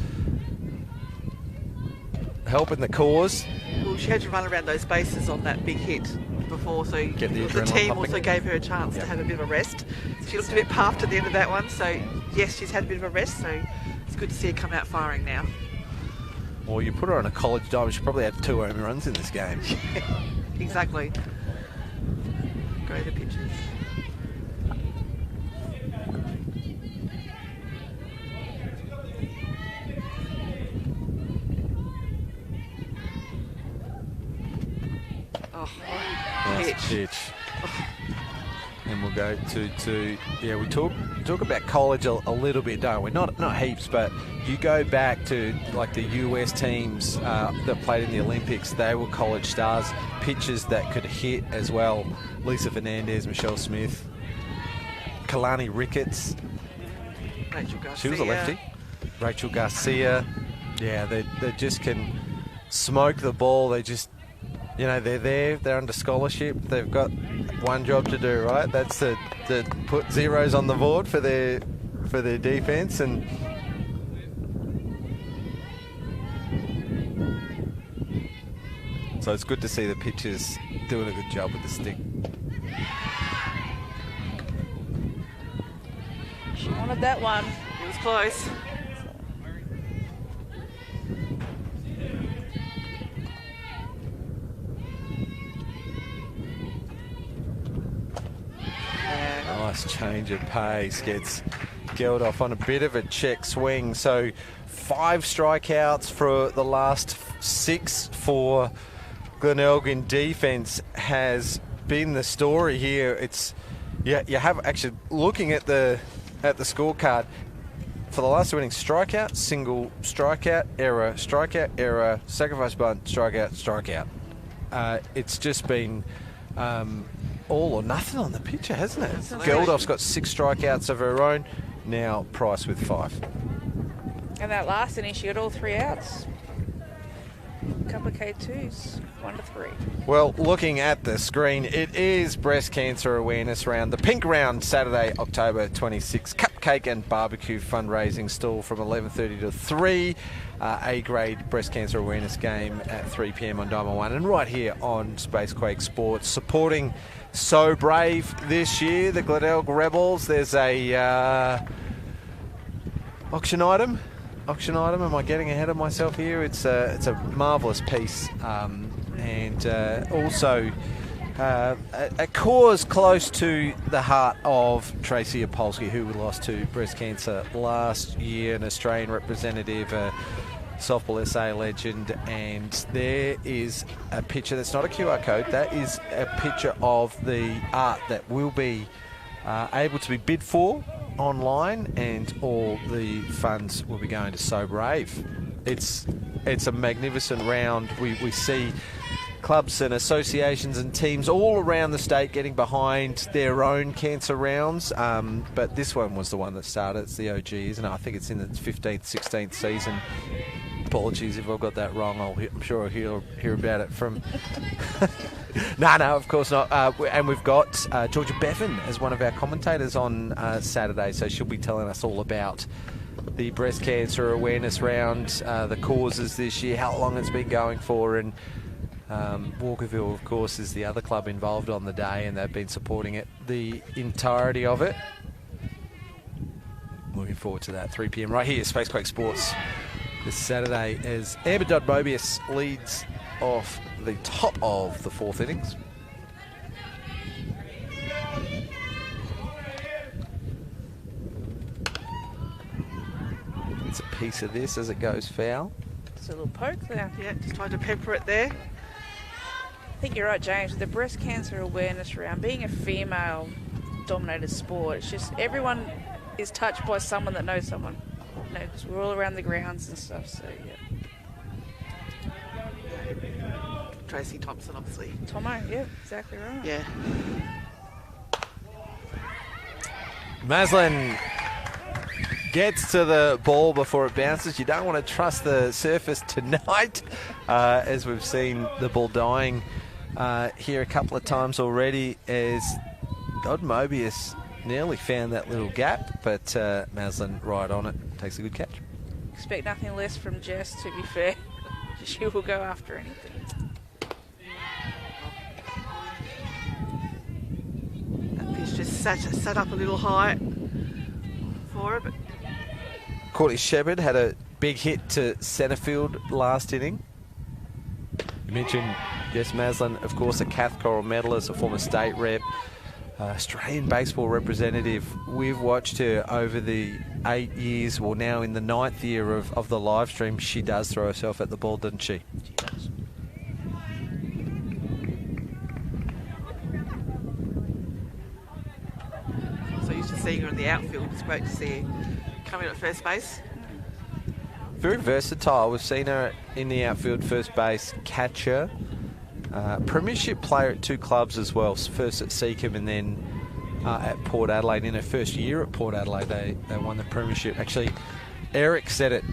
helping the cause. Well, she had to run around those bases on that big hit before, so Get the the adrenaline team pumping. also gave her a chance to have a bit of a rest. She looked a bit puffed at the end of that one, so yes, she's had a bit of a rest, so it's good to see her come out firing now. Well, you put her on a college diamond, she probably had 2 home runs in this game. Exactly. Go the pitches. Oh, Nice pitch. And we'll go to yeah, we talk about college a little bit, don't we? Not heaps, but you go back to like the US teams that played in the Olympics, they were college stars, pitchers that could hit as well. Lisa Fernandez, Michelle Smith, Kalani Ricketts. Rachel Garcia. She was a lefty. Rachel Garcia. Yeah, they just can smoke the ball. They just, you know, they're under scholarship. They've got one job to do, right? That's to put zeros on the board for their defense. And so it's good to see the pitchers doing a good job with the stick. She wanted that one. It was close. Nice change of pace, gets Geldof on a bit of a check swing. So 5 strikeouts for the last 6 for Glenelg in defence has been the story here. It's you have actually looking at the scorecard for the last 2 innings: strikeout, single, strikeout, error, sacrifice bunt, strikeout. It's just been all or nothing on the pitcher, hasn't it? Geldof's got 6 strikeouts of her own. Now Price with 5. And that last inning, she got all 3 outs. A couple of K2s, 1 to 3. Well, looking at the screen, it is Breast Cancer Awareness Round, the Pink Round, Saturday, October 26th. Cupcake and barbecue fundraising stall from 11:30 to 3. A-grade breast cancer awareness game at 3 p.m. on Diamond 1. And right here on Spacequake Sports, supporting So Brave this year, the Glenelg Rebels. There's a auction item. Am I getting ahead of myself here? It's a marvellous piece, and also a cause close to the heart of Tracy Opolsky, who we lost to breast cancer last year, an Australian representative, a softball SA legend. And there is a picture that's not a QR code, that is a picture of the art that will be able to be bid for online, and all the funds will be going to So Brave. It's a magnificent round. We see clubs and associations and teams all around the state getting behind their own cancer rounds, but this one was the one that started. It's the OG, isn't it? I think it's in its 15th, 16th season. Apologies if I've got that wrong. I'm sure I'll hear about it from... No, of course not. And we've got Georgia Bevan as one of our commentators on Saturday, so she'll be telling us all about the breast cancer awareness round, the causes this year, how long it's been going for, and Walkerville, of course, is the other club involved on the day, and they've been supporting it the entirety of it. Looking forward to that. 3 p.m. right here, Spacequake Sports, this Saturday, as Amber Dodd-Mobius leads off the top of the 4th innings. Gets a piece of this as it goes foul. Just a little poke there. Yeah, just trying to pepper it there. I think you're right, James. With the breast cancer awareness around being a female-dominated sport, it's just everyone is touched by someone that knows someone. You know, 'cause we're all around the grounds and stuff. So yeah. Tracy Thompson, obviously. Tomo, yeah, exactly right. Yeah. Maslin gets to the ball before it bounces. You don't want to trust the surface tonight, as we've seen the ball dying here a couple of times already, as God Mobius nearly found that little gap, but Maslin right on it, takes a good catch. Expect nothing less from Jess, to be fair. She will go after anything. That pitch just sat up a little high for it, but Courtney Shepherd had a big hit to centre field last inning. You mentioned Jess Maslin, of course, a Cath Coral medalist, a former state rep, Australian baseball representative. We've watched her over the 8 years, well now in the 9th year of the live stream. She does throw herself at the ball, doesn't she? She does. so used to seeing her in the outfield. It's great to see her come in at first base. Very versatile. We've seen her in the outfield, first base, catcher, premiership player at 2 clubs as well. First at Seacombe and then at Port Adelaide. In her first year at Port Adelaide, they won the premiership. Actually, Eric said it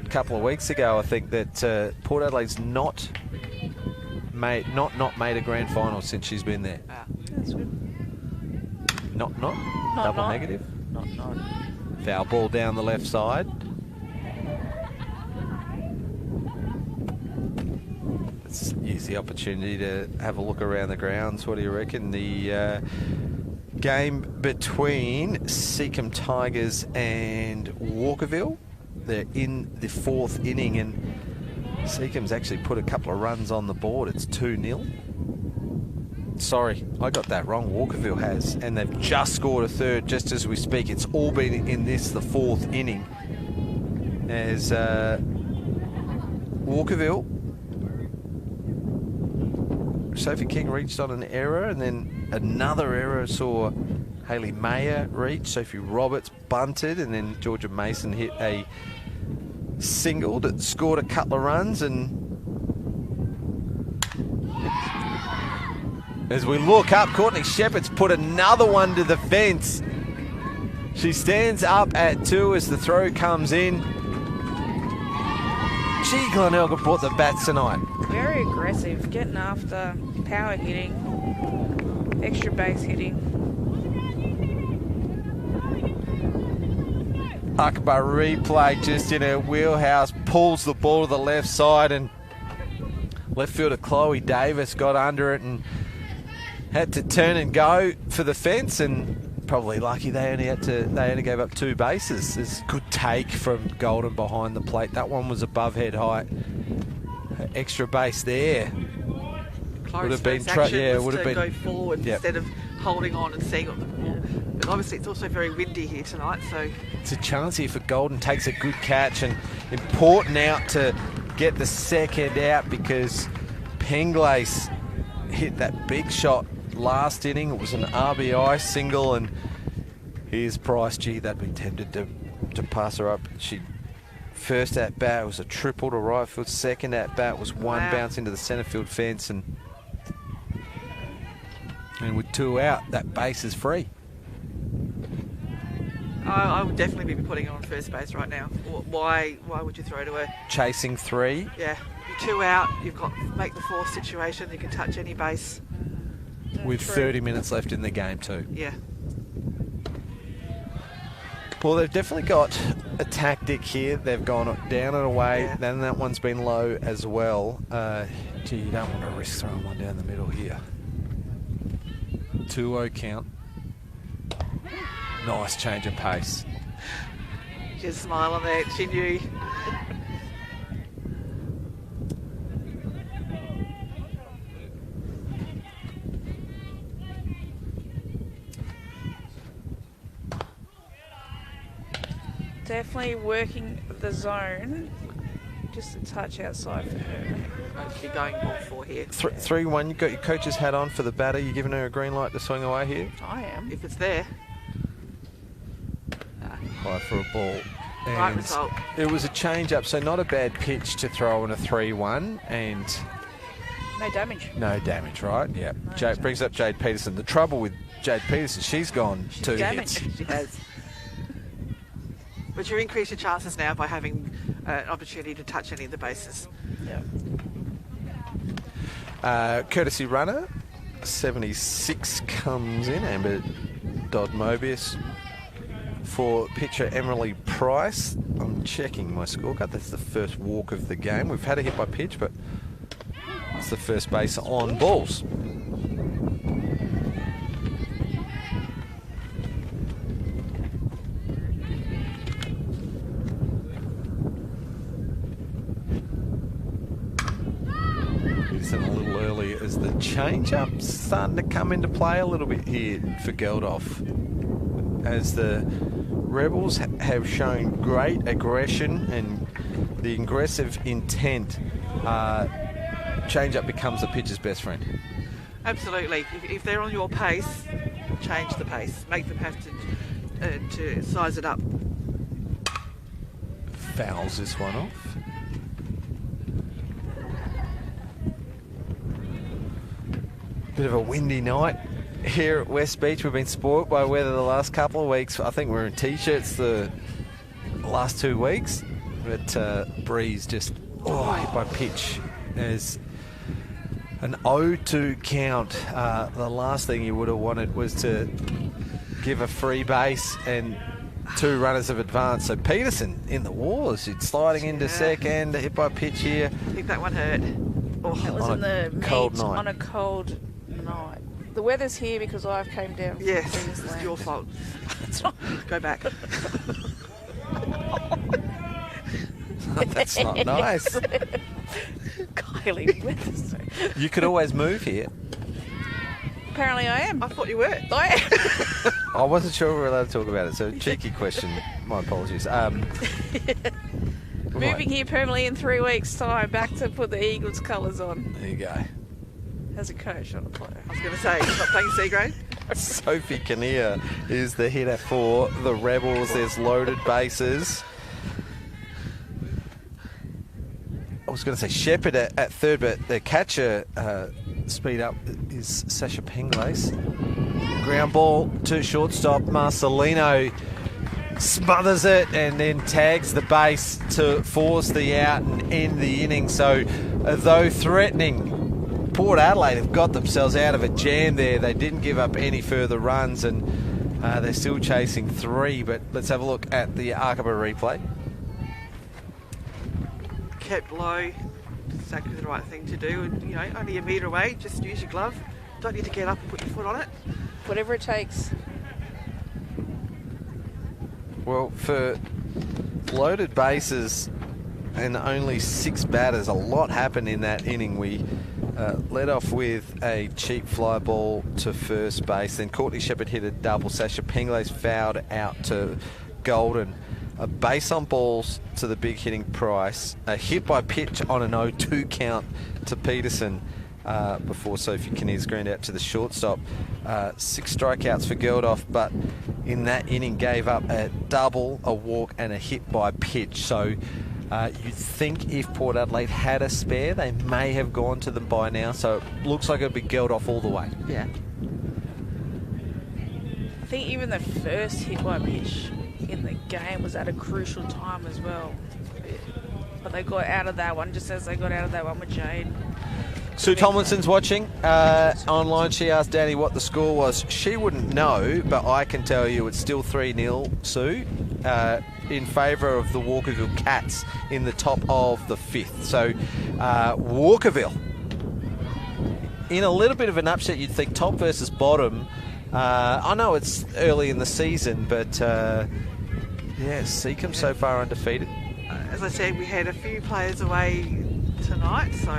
a couple of weeks ago, I think, that Port Adelaide's not made a grand final since she's been there. That's good. Not double not. negative. Not. Foul ball down the left side. Let's use the opportunity to have a look around the grounds. What do you reckon? The game between Seacombe Tigers and Walkerville. They're in the 4th inning, and Seacombe's actually put a couple of runs on the board. It's 2-0. Sorry, I got that wrong. Walkerville has, and they've just scored a third just as we speak. It's all been in this, the 4th inning, as Walkerville, Sophie King reached on an error, and then another error saw Hayley Mayer reach. Sophie Roberts bunted, and then Georgia Mason hit a single that scored a couple of runs. And as we look up, Courtney Shepherd's put another one to the fence. She stands up at 2 as the throw comes in. Gee, Glenelg have brought the bats tonight. Very aggressive, getting after, power hitting, extra base hitting. Akbar replay just in her wheelhouse, pulls the ball to the left side, and left fielder Chloe Davis got under it and had to turn and go for the fence, and probably lucky they only gave up 2 bases. It's a good take from Golden behind the plate. That one was above head height. Extra base there. Would have been would have been go forward, yep, instead of holding on and seeing what the ball. But obviously it's also very windy here tonight, so it's a chance here for Golden. Takes a good catch, and important out to get the second out, because Penglace hit that big shot last inning. It was an RBI single, and here's Price. Gee, they'd be tempted to pass her up. She first at bat was a triple to right field. Second at bat was one bounce into the centre field fence, and with 2 out, that base is free. I would definitely be putting her on first base right now. Why would you throw to her? Chasing 3. Yeah, you're 2 out. You've got to make the 4th situation. You can touch any base. With 30 minutes left in the game too. Yeah. Well, they've definitely got a tactic here. They've gone down and away. Yeah. Then that one's been low as well. Gee, you don't want to risk throwing one down the middle here. 2-0 count. Nice change of pace. Just smile on there. She knew. Definitely working the zone. Just a touch outside for her. I'd be going ball 4 here. 3-1. You got your coach's hat on for the batter. You giving her a green light to swing away here? I am. If it's there. High for a ball. Right And result. it was a change up, so not a bad pitch to throw in a 3-1 and No damage. no damage, right? Yeah. No Jade brings up Jade Peterson. The trouble with Jade Peterson, she's gone 2 damaged. hits. She has. But you increase your chances now by having an opportunity to touch any of the bases. Yeah. Courtesy runner, 76 comes in. Amber Dodd-Mobius for pitcher Emily Price. I'm checking my scorecard. That's the first walk of the game. We've had a hit by pitch, but it's the first base on balls. Peterson a little early as the change-up starting to come into play a little bit here for Geldof, as the Rebels have shown great aggression and the aggressive intent. Change-up becomes the pitcher's best friend. Absolutely. If they're on your pace, change the pace. Make them have to size it up. Fouls this one off. Bit of a windy night here at West Beach. We've been spoilt by weather the last couple of weeks. I think we're in t-shirts the last 2 weeks, but breeze just hit by pitch as an 0-2 count. The last thing you would have wanted was to give a free base and 2 runners of advance. So Peterson in the wars. It's sliding into second, hit by pitch here. I think that one hurt. That was in the cold meet night. on a cold night. The weather's here because I came down from Yes, it's Queensland. your fault. Go back. That's not nice. Kylie, weather's so... You could always move here. Apparently I am. I thought you were. I am. I wasn't sure we were allowed to talk about it, so cheeky question. My apologies. Moving here permanently in 3 weeks' time, back to put the Eagles colours on. There you go. As a coach, not a player. I was going to say, he's not playing C grade. Sophie Kinnear is the hitter for the Rebels. There's loaded bases. I was going to say Shepherd at third, but the catcher speed up is Sasha Penglace. Ground ball to shortstop. Marcelino smothers it and then tags the base to force the out and end the inning. So though threatening, Port Adelaide have got themselves out of a jam there. They didn't give up any further runs, and they're still chasing 3. But let's have a look at the Arkaba replay. Kept low. Exactly the right thing to do. And, only a metre away. Just use your glove. Don't need to get up and put your foot on it. Whatever it takes. Well, for loaded bases and only 6 batters, a lot happened in that inning. We led off with a cheap fly ball to first base. Then Courtney Shepherd hit a double. Sasha Penglace fouled out to Golden. A base on balls to the big hitting Price. A hit by pitch on an 0-2 count to Peterson before Sophie Kinnear's ground out to the shortstop. 6 strikeouts for Geldof, but in that inning gave up a double, a walk and a hit by pitch. So you'd think if Port Adelaide had a spare, they may have gone to them by now. So it looks like it'll be Geldof all the way. Yeah. I think even the first hit by pitch in the game was at a crucial time as well. But they got out of that one just as they got out of that one with Jade. Sue Tomlinson's watching online. She asked Danny what the score was. She wouldn't know, but I can tell you it's still 3-0, Sue, in favour of the Walkerville Cats in the top of the 5th. So Walkerville, in a little bit of an upset, you'd think top versus bottom. I know it's early in the season, but Seacombe so far undefeated. As I said, we had a few players away tonight, so...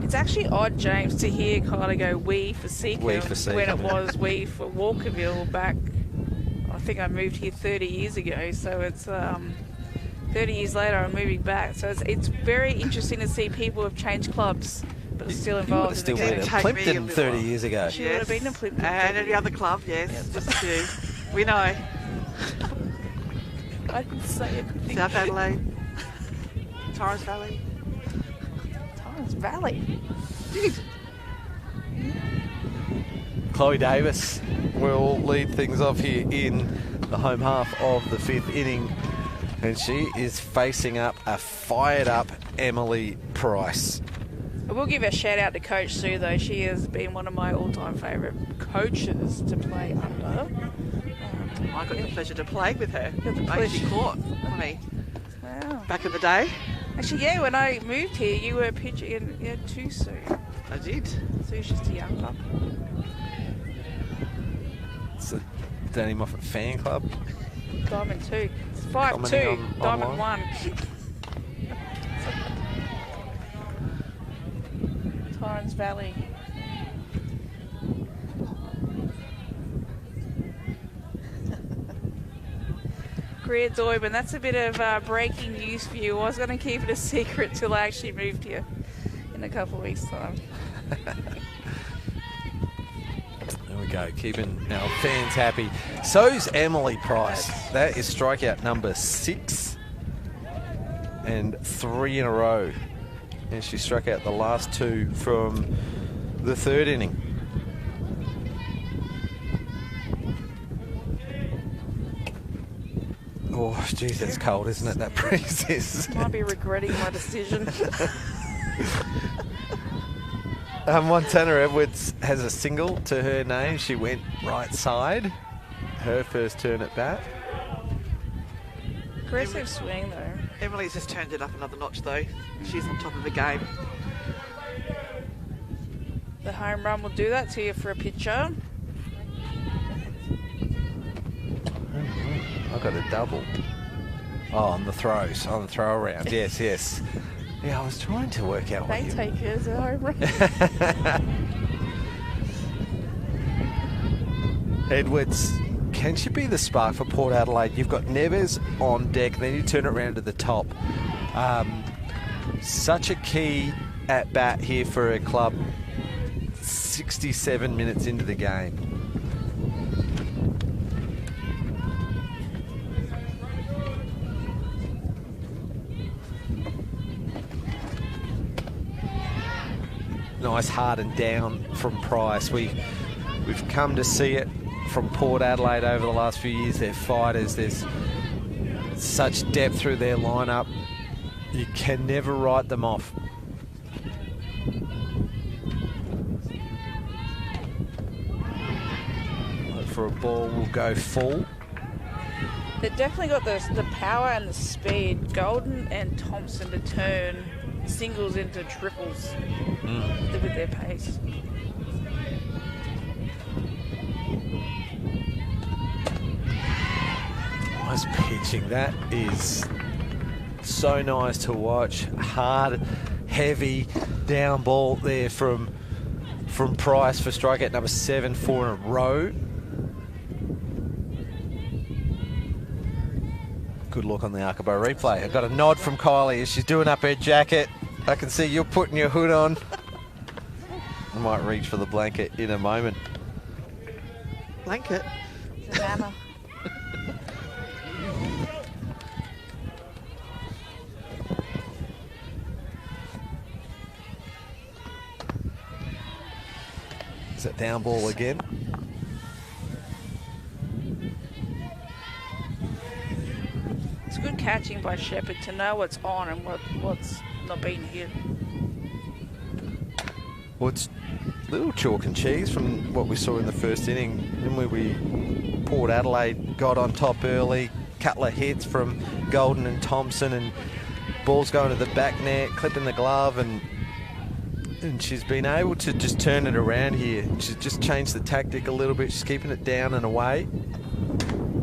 It's actually odd, James, to hear Kylie go we for Seacombe We for Seacombe, when it was we for Walkerville back I think I moved here 30 years ago, so it's 30 years later I'm moving back. So it's very interesting to see people have changed clubs, but are still involved in the You would game. have still been at Plimpton 30 years ago. She would have been to Plimpton. And every other club, yes. Just a few. We know. I didn't say anything. South Adelaide. Torres Valley. Torres Valley. Chloe Davis will lead things off here in the home half of the 5th inning, and she is facing up a fired-up Emily Price. I will give a shout out to Coach Sue, though. She has been one of my all-time favourite coaches to play under. I got the pleasure to play with her. Got the She pleasure. caught for me Wow. back in the day. Actually, yeah, when I moved here, you were pitching in, you had 2 Sue. I did. Sue's just a young pup. It's the Danny Moffat fan club. Diamond 2. It's 5-2. Commenting Diamond online. 1. Torrens Valley. Greer Doyban, that's a bit of breaking news for you. I was going to keep it a secret till I actually moved here in a couple of weeks' time. There we go, keeping our fans happy. So's Emily Price. That is strikeout number 6 and 3 in a row. And she struck out the last 2 from the 3rd inning. Oh, geez, that's cold, isn't it? That breeze is. Might be regretting my decision. Montana Edwards has a single to her name. She went right side. Her first turn at bat. Aggressive swing, though. Emily's just turned it up another notch, though. She's on top of the game. The home run will do that to you for a pitcher. I got a double. Oh, on the throws, on the throw around. Yes, yes. Yeah, I was trying to work out what They you... take it as a home run. Edwards, can she be the spark for Port Adelaide? You've got Neves on deck, then you turn it around to the top. Such a key at bat here for her club. 67 minutes into the game. Nice hard and down from Price. We've come to see it from Port Adelaide over the last few years. They're fighters. There's such depth through their lineup. You can never write them off. Look for a ball, will go full. They've definitely got the power and the speed. Golden and Thompson to turn singles into triples with their pace. Nice pitching. That is so nice to watch. Hard, heavy, down ball there from Price for strikeout number 7, 4 in a row. Good look on the Archibald replay. I've got a nod from Kylie as she's doing up her jacket. I can see you're putting your hood on. I might reach for the blanket in a moment. Blanket. Banana. Is it down ball again? It's good catching by Shepherd to know what's on and what's not being hit. Well, it's a little chalk and cheese from what we saw in the first inning. When we Port Adelaide got on top early, couple of hits from Golden and Thompson, and balls going to the back net, clipping the glove, and she's been able to just turn it around here. She's just changed the tactic a little bit. She's keeping it down and away,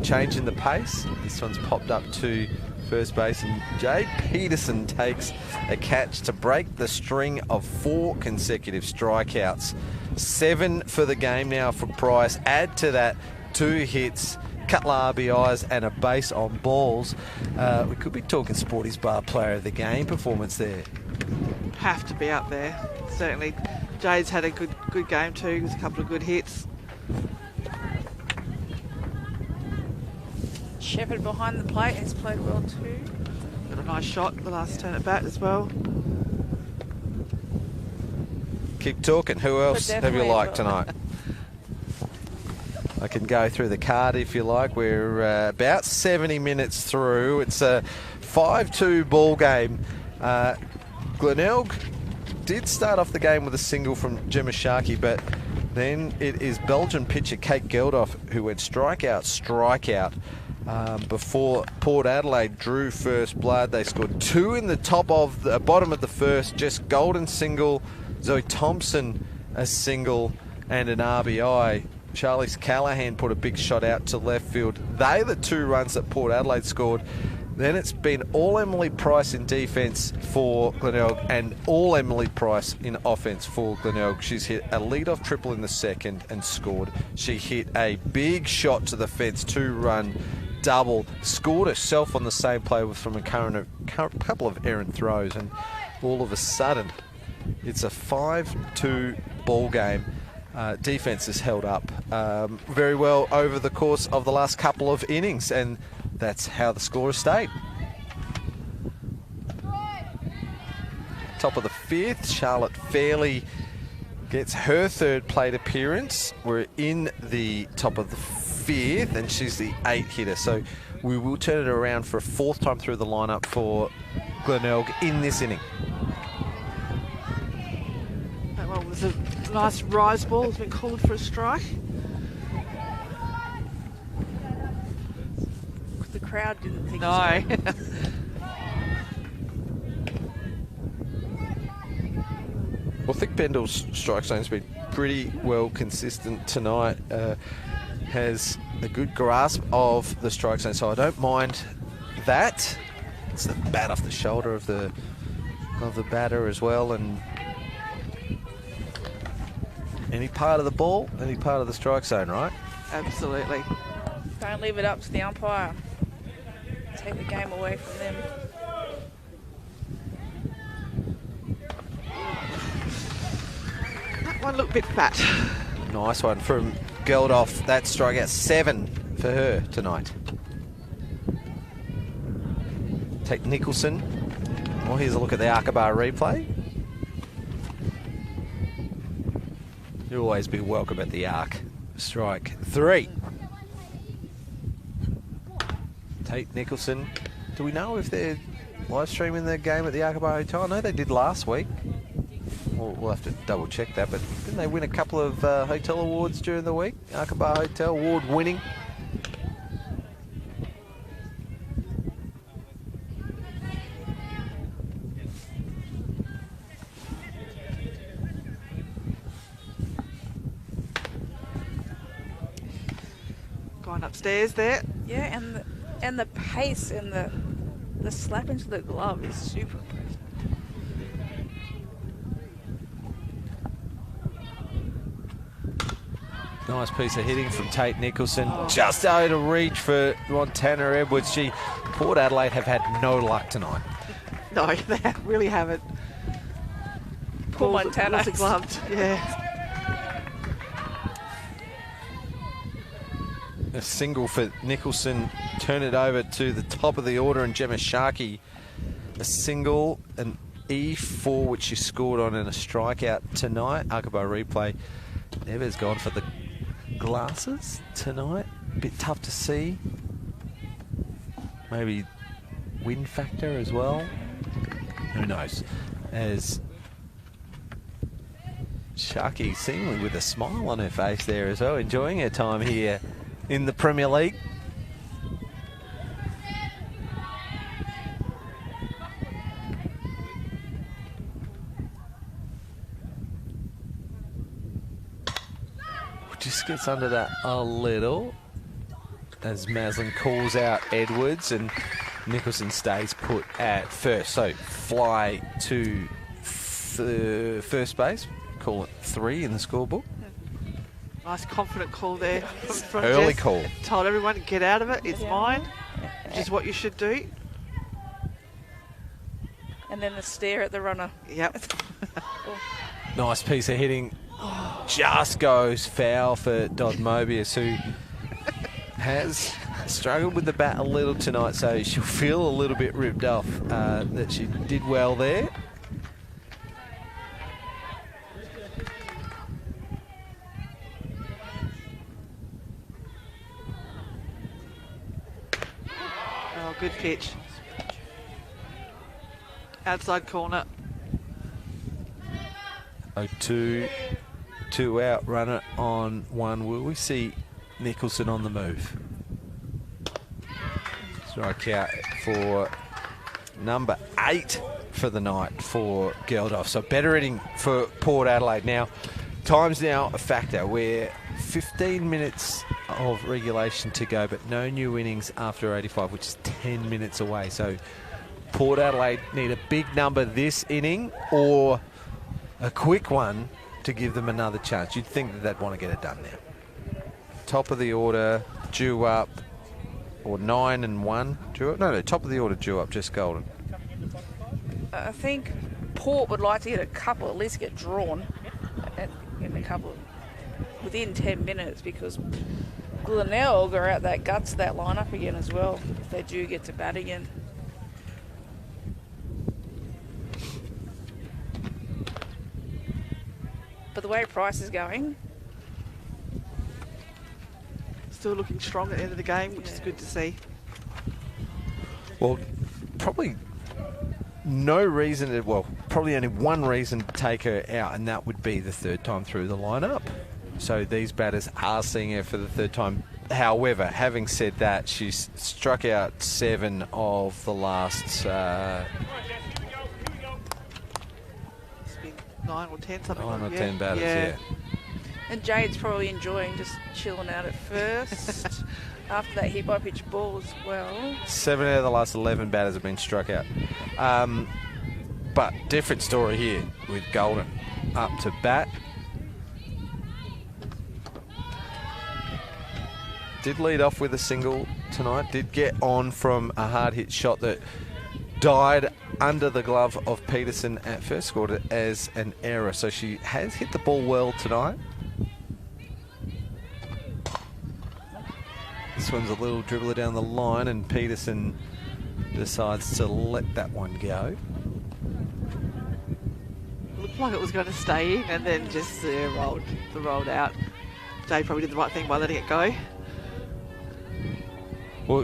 changing the pace. This one's popped up to first base, and Jade Peterson takes a catch to break the string of 4 consecutive strikeouts. 7 for the game now for Price. Add to that 2 hits, couple of RBIs and a base on balls. We could be talking Sporties Bar Player of the Game performance there. Have to be up there. Certainly, Jade's had a good game too. There's a couple of good hits. Shepherd behind the plate has played well too. Got a nice shot the last turn at bat as well. Keep talking. Who else have you liked tonight? I can go through the card if you like. We're about 70 minutes through. It's a 5-2 ball game. Glenelg did start off the game with a single from Gemma Sharkey, but then it is Belgian pitcher Kate Geldof who went strikeout before Port Adelaide drew first blood. They scored 2 in the bottom of the first. Jess Golden single, Zoe Thompson a single and an RBI. Charlize Callahan put a big shot out to left field. They the 2 runs that Port Adelaide scored. Then it's been all Emily Price in defence for Glenelg and all Emily Price in offence for Glenelg. She's hit a lead-off triple in the second and scored. She hit a big shot to the fence, 2-run double, scored herself on the same play from a couple of errant throws, and all of a sudden it's a 5-2 ball game. Defence has held up very well over the course of the last couple of innings, and that's how the score has stayed. Top of the 5th, Charlotte Fairley gets her 3rd plate appearance. We're in the top of the 5th, and she's the 8th hitter. So we will turn it around for a 4th time through the lineup for Glenelg in this inning. Well, it was a nice rise ball. It's been called for a strike. The crowd didn't think No. Well, Thick Pendle's strike zone's been pretty well consistent tonight. Has a good grasp of the strike zone, so I don't mind that. It's the bat off the shoulder of the batter as well, and any part of the ball, any part of the strike zone, right? Absolutely. Don't leave it up to the umpire. Take the game away from them. That one looked a bit fat. Nice one from Geldof. That strikeout 7 for her tonight. Take Nicholson. Well, here's a look at the Aqaba replay. You'll always be welcome at the Arc. Strike 3. Tate Nicholson. Do we know if they're live streaming the game at the Aqaba Hotel? I know they did last week. We'll have to double check that, but didn't they win a couple of hotel awards during the week? Aqaba Hotel award winning. Going upstairs there. Yeah, and the pace and the slap into the glove is super impressive. Nice piece of hitting from Tate Nicholson. Just out of reach for Montana Edwards. Port Adelaide have had no luck tonight. No, they really haven't. Poor Montana. Was gloved, yeah. A single for Nicholson. Turn it over to the top of the order, and Gemma Sharkey. A single, an E4, which she scored on, and a strikeout tonight. Aqaba replay. Never's gone for the glasses tonight. A bit tough to see. Maybe wind factor as well. Who knows? As Sharkey seemingly with a smile on her face there as well, enjoying her time here in the Premier League. Just gets under that a little as Maslin calls out Edwards, and Nicholson stays put at first. So fly to first base, call it 3 in the scorebook. Nice confident call there from Early Jess. call. Told everyone, get out of it, it's mine, which is what you should do. And then the stare at the runner. Yep. Nice piece of hitting. Just goes foul for Dodd Mobius, who has struggled with the bat a little tonight, so she'll feel a little bit ripped off that she did well there. Oh, good pitch. Outside corner. 0-2, 2 out, runner on 1. Will we see Nicholson on the move? Strike out for number 8 for the night for Geldof. So better hitting for Port Adelaide. Now, time's now a factor. We're 15 minutes of regulation to go, but no new innings after 85, which is 10 minutes away. So Port Adelaide need a big number this inning or a quick one to give them another chance. You'd think that they'd want to get it done now. Top of the order, due up, or 9 and 1. Due up? No, top of the order, due up, just Golden. I think Port would like to get a couple, at least get drawn in a couple within 10 minutes, because Glenelg are out that guts that lineup again as well if they do get to bat again. But the way Price is going, Still looking strong at the end of the game, which is good to see. Well, probably no reason to, well, probably only one reason to take her out, and that would be the third time through the lineup. So these batters are seeing her for the third time. However, having said that, she's struck out 7 of the last... It's been 9 or 10, something 9 like or that. 10 batters, yeah. and Jade's probably enjoying just chilling out at first after that hit by pitch ball as well. 7 out of the last 11 batters have been struck out. But different story here with Golden up to bat. Did lead off with a single tonight. Did get on from a hard hit shot that died under the glove of Peterson at first. Scored it as an error. So she has hit the ball well tonight. This one's a little dribbler down the line, and Peterson decides to let that one go. Looked like it was going to stay in and then just rolled out. Jade probably did the right thing by letting it go. Well,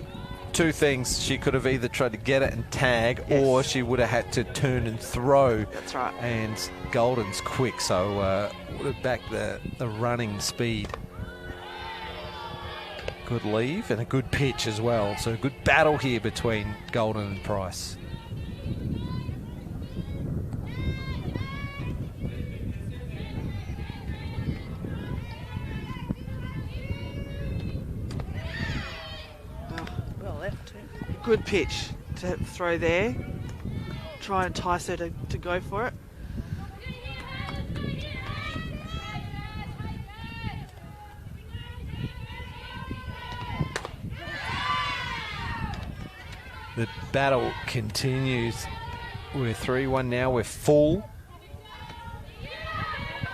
two things. She could have either tried to get it and tag, yes, or she would have had to turn and throw. That's right. And Golden's quick, so would have backed the running speed. Good leave and a good pitch as well. So a good battle here between Golden and Price. Well left too. Good pitch to throw there. Try and entice her to go for it. The battle continues. We're 3-1 now. We're full.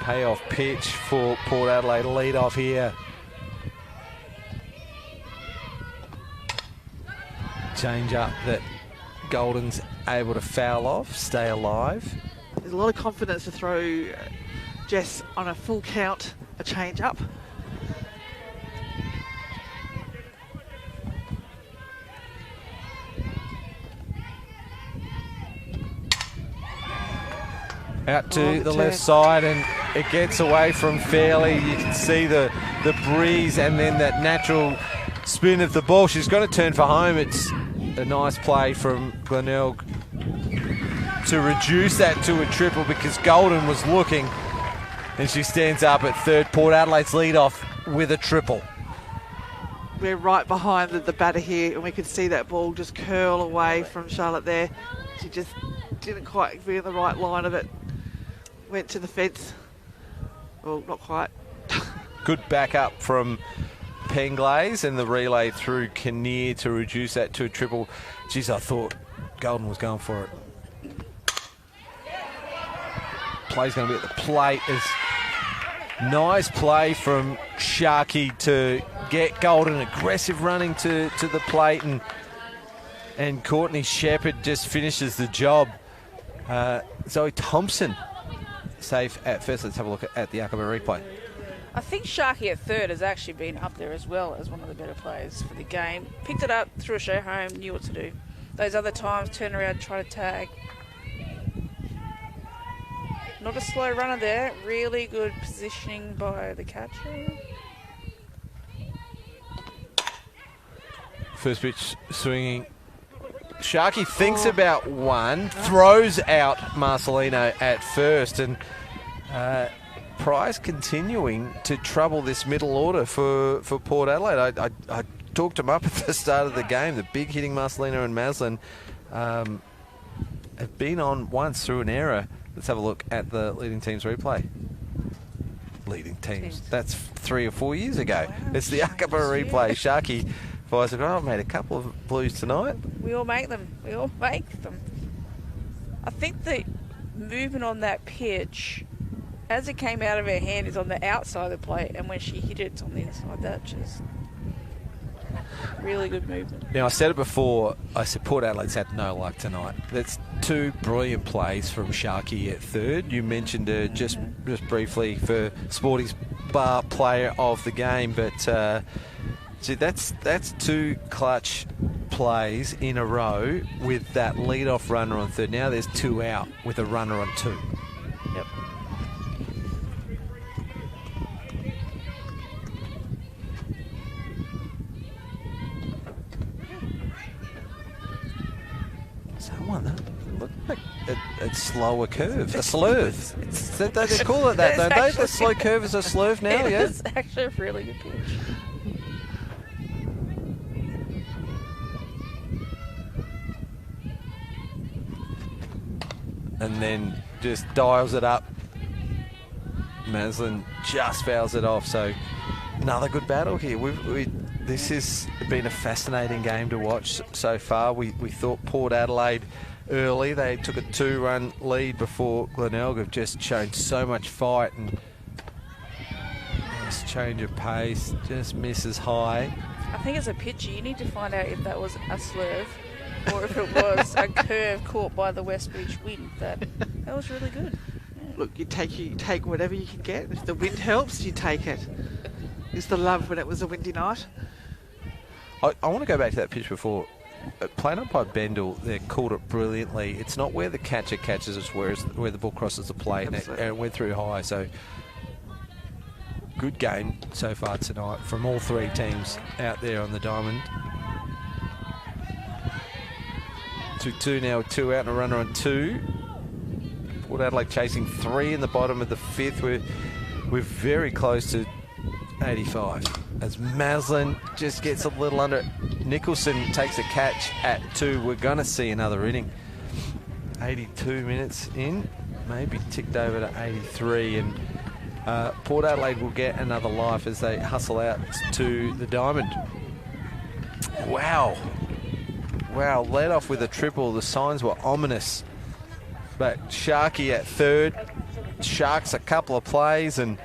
Payoff pitch for Port Adelaide. Lead off here. Change up that Golden's able to foul off, stay alive. There's a lot of confidence to throw Jess on a full count, a change up. Out to the left side, and it gets away from Fairley. You can see the breeze and then that natural spin of the ball. She's going to turn for home. It's a nice play from Glenelg to reduce that to a triple, because Golden was looking, and she stands up at third. Port Adelaide's lead off with a triple. We're right behind the batter here, and we could see that ball just curl away from Charlotte there. She just didn't quite be in the right line of it. Went to the fence. Well, not quite. good backup from Penglaze and the relay through Kinnear to reduce that to a triple. Geez, I thought Golden was going for it. Play's going to be at the plate. Nice play from Sharkey to get Golden aggressive running to the plate, and Courtney Shepherd just finishes the job. Zoe Thompson safe at first. Let's have a look at the Akaba replay. I think Sharkey at third has actually been up there as well as one of the better players for the game. Picked it up, threw a show home, knew what to do. Those other times, turn around, try to tag. Not a slow runner there. Really good positioning by the catcher. First pitch swinging. Sharkey thinks about one, throws out Marcelino at first, and Price continuing to trouble this middle order for Port Adelaide. I talked him up at the start of the game. The big hitting Marcelino and Maslin have been on once through an error. Let's have a look at the leading teams replay. Leading teams. That's 3 or 4 years ago. Wow, it's the Akaba replay. Sharkey fires it. I've made a couple of blues tonight. We all make them. We all make them. I think the movement on that pitch, as it came out of her hand, is on the outside of the plate, and when she hit it, it's on the inside. That just really good movement. Now, I said it before, I said Port Adelaide's had no luck tonight. That's 2 brilliant plays from Sharkey at third. You mentioned her just briefly for Sporty's bar player of the game, but see, that's 2 clutch plays in a row with that lead-off runner on third. Now there's 2 out with a runner on 2. Yep. Look like a slower curve, a slurve. They call it that, don't they? The slow curve is a slurve now, yeah? It's actually a really good pitch. And then just dials it up. Maslin just fouls it off, so another good battle here. This has been a fascinating game to watch so far. We thought Port Adelaide early, they took a 2-run lead before Glenelg have just shown so much fight, and this change of pace just misses high. I think as a pitcher, you need to find out if that was a slurve or if it was a curve caught by the West Beach wind. That was really good. Yeah. Look, you take whatever you can get. If the wind helps, you take it. It's the love when it was a windy night. I want to go back to that pitch before. Playing up by Bendel, they called it brilliantly. It's not where the catcher catches, it's where the ball crosses the plate, and it went through high. So good game so far tonight from all 3 teams out there on the diamond. 2-2 now, 2 out and a runner on 2. Port Adelaide chasing 3 in the bottom of the 5th. We're very close to 85 as Maslin just gets a little under. Nicholson takes a catch at 2. We're going to see another inning. 82 minutes in, maybe ticked over to 83, and Port Adelaide will get another life as they hustle out to the diamond. Wow, led off with a triple. The signs were ominous, but Sharkey at third, Sharks a couple of plays, and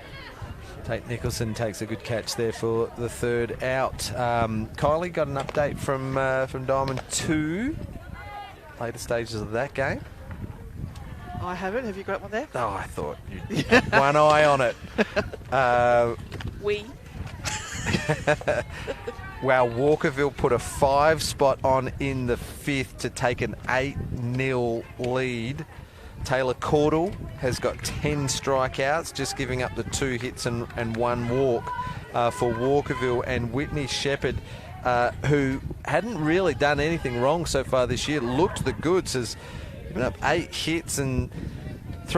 Tate Nicholson takes a good catch there for the 3rd out. Kylie got an update from Diamond 2. Later stages of that game. I haven't. Have you got one there? Oh, I thought you'd have one eye on it. Wow, Walkerville put a 5 spot on in the 5th to take an 8-0 lead. Taylor Caudle has got 10 strikeouts, just giving up the 2 hits and 1 walk for Walkerville. And Whitney Shepherd, who hadn't really done anything wrong so far this year, looked the goods, has given up 8 hits and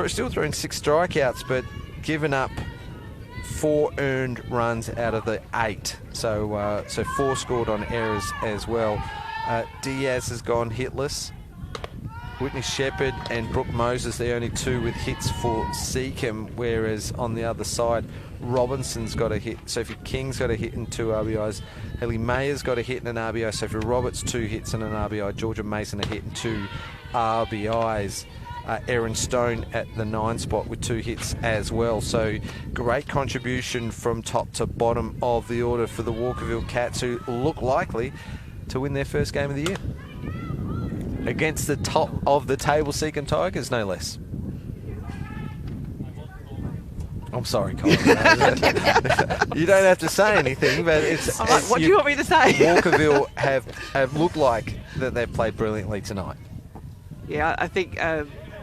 still throwing 6 strikeouts, but given up 4 earned runs out of the 8. So 4 scored on errors as well. Diaz has gone hitless. Whitney Shepherd and Brooke Moses, the only two with hits for Seacombe, whereas on the other side, Robinson's got a hit, Sophie King's got a hit and 2 RBIs, Ellie Mayer's got a hit and an RBI, Sophie Roberts 2 hits and an RBI, Georgia Mason a hit and 2 RBIs. Erin Stone at the 9 spot with 2 hits as well. So great contribution from top to bottom of the order for the Walkerville Cats, who look likely to win their first game of the year against the top of the table Seacombe Tigers, no less. I'm sorry, Colin. You don't have to say anything, but it's... I'm like, what do you want me to say? Walkerville have looked like that they've played brilliantly tonight. Yeah, I think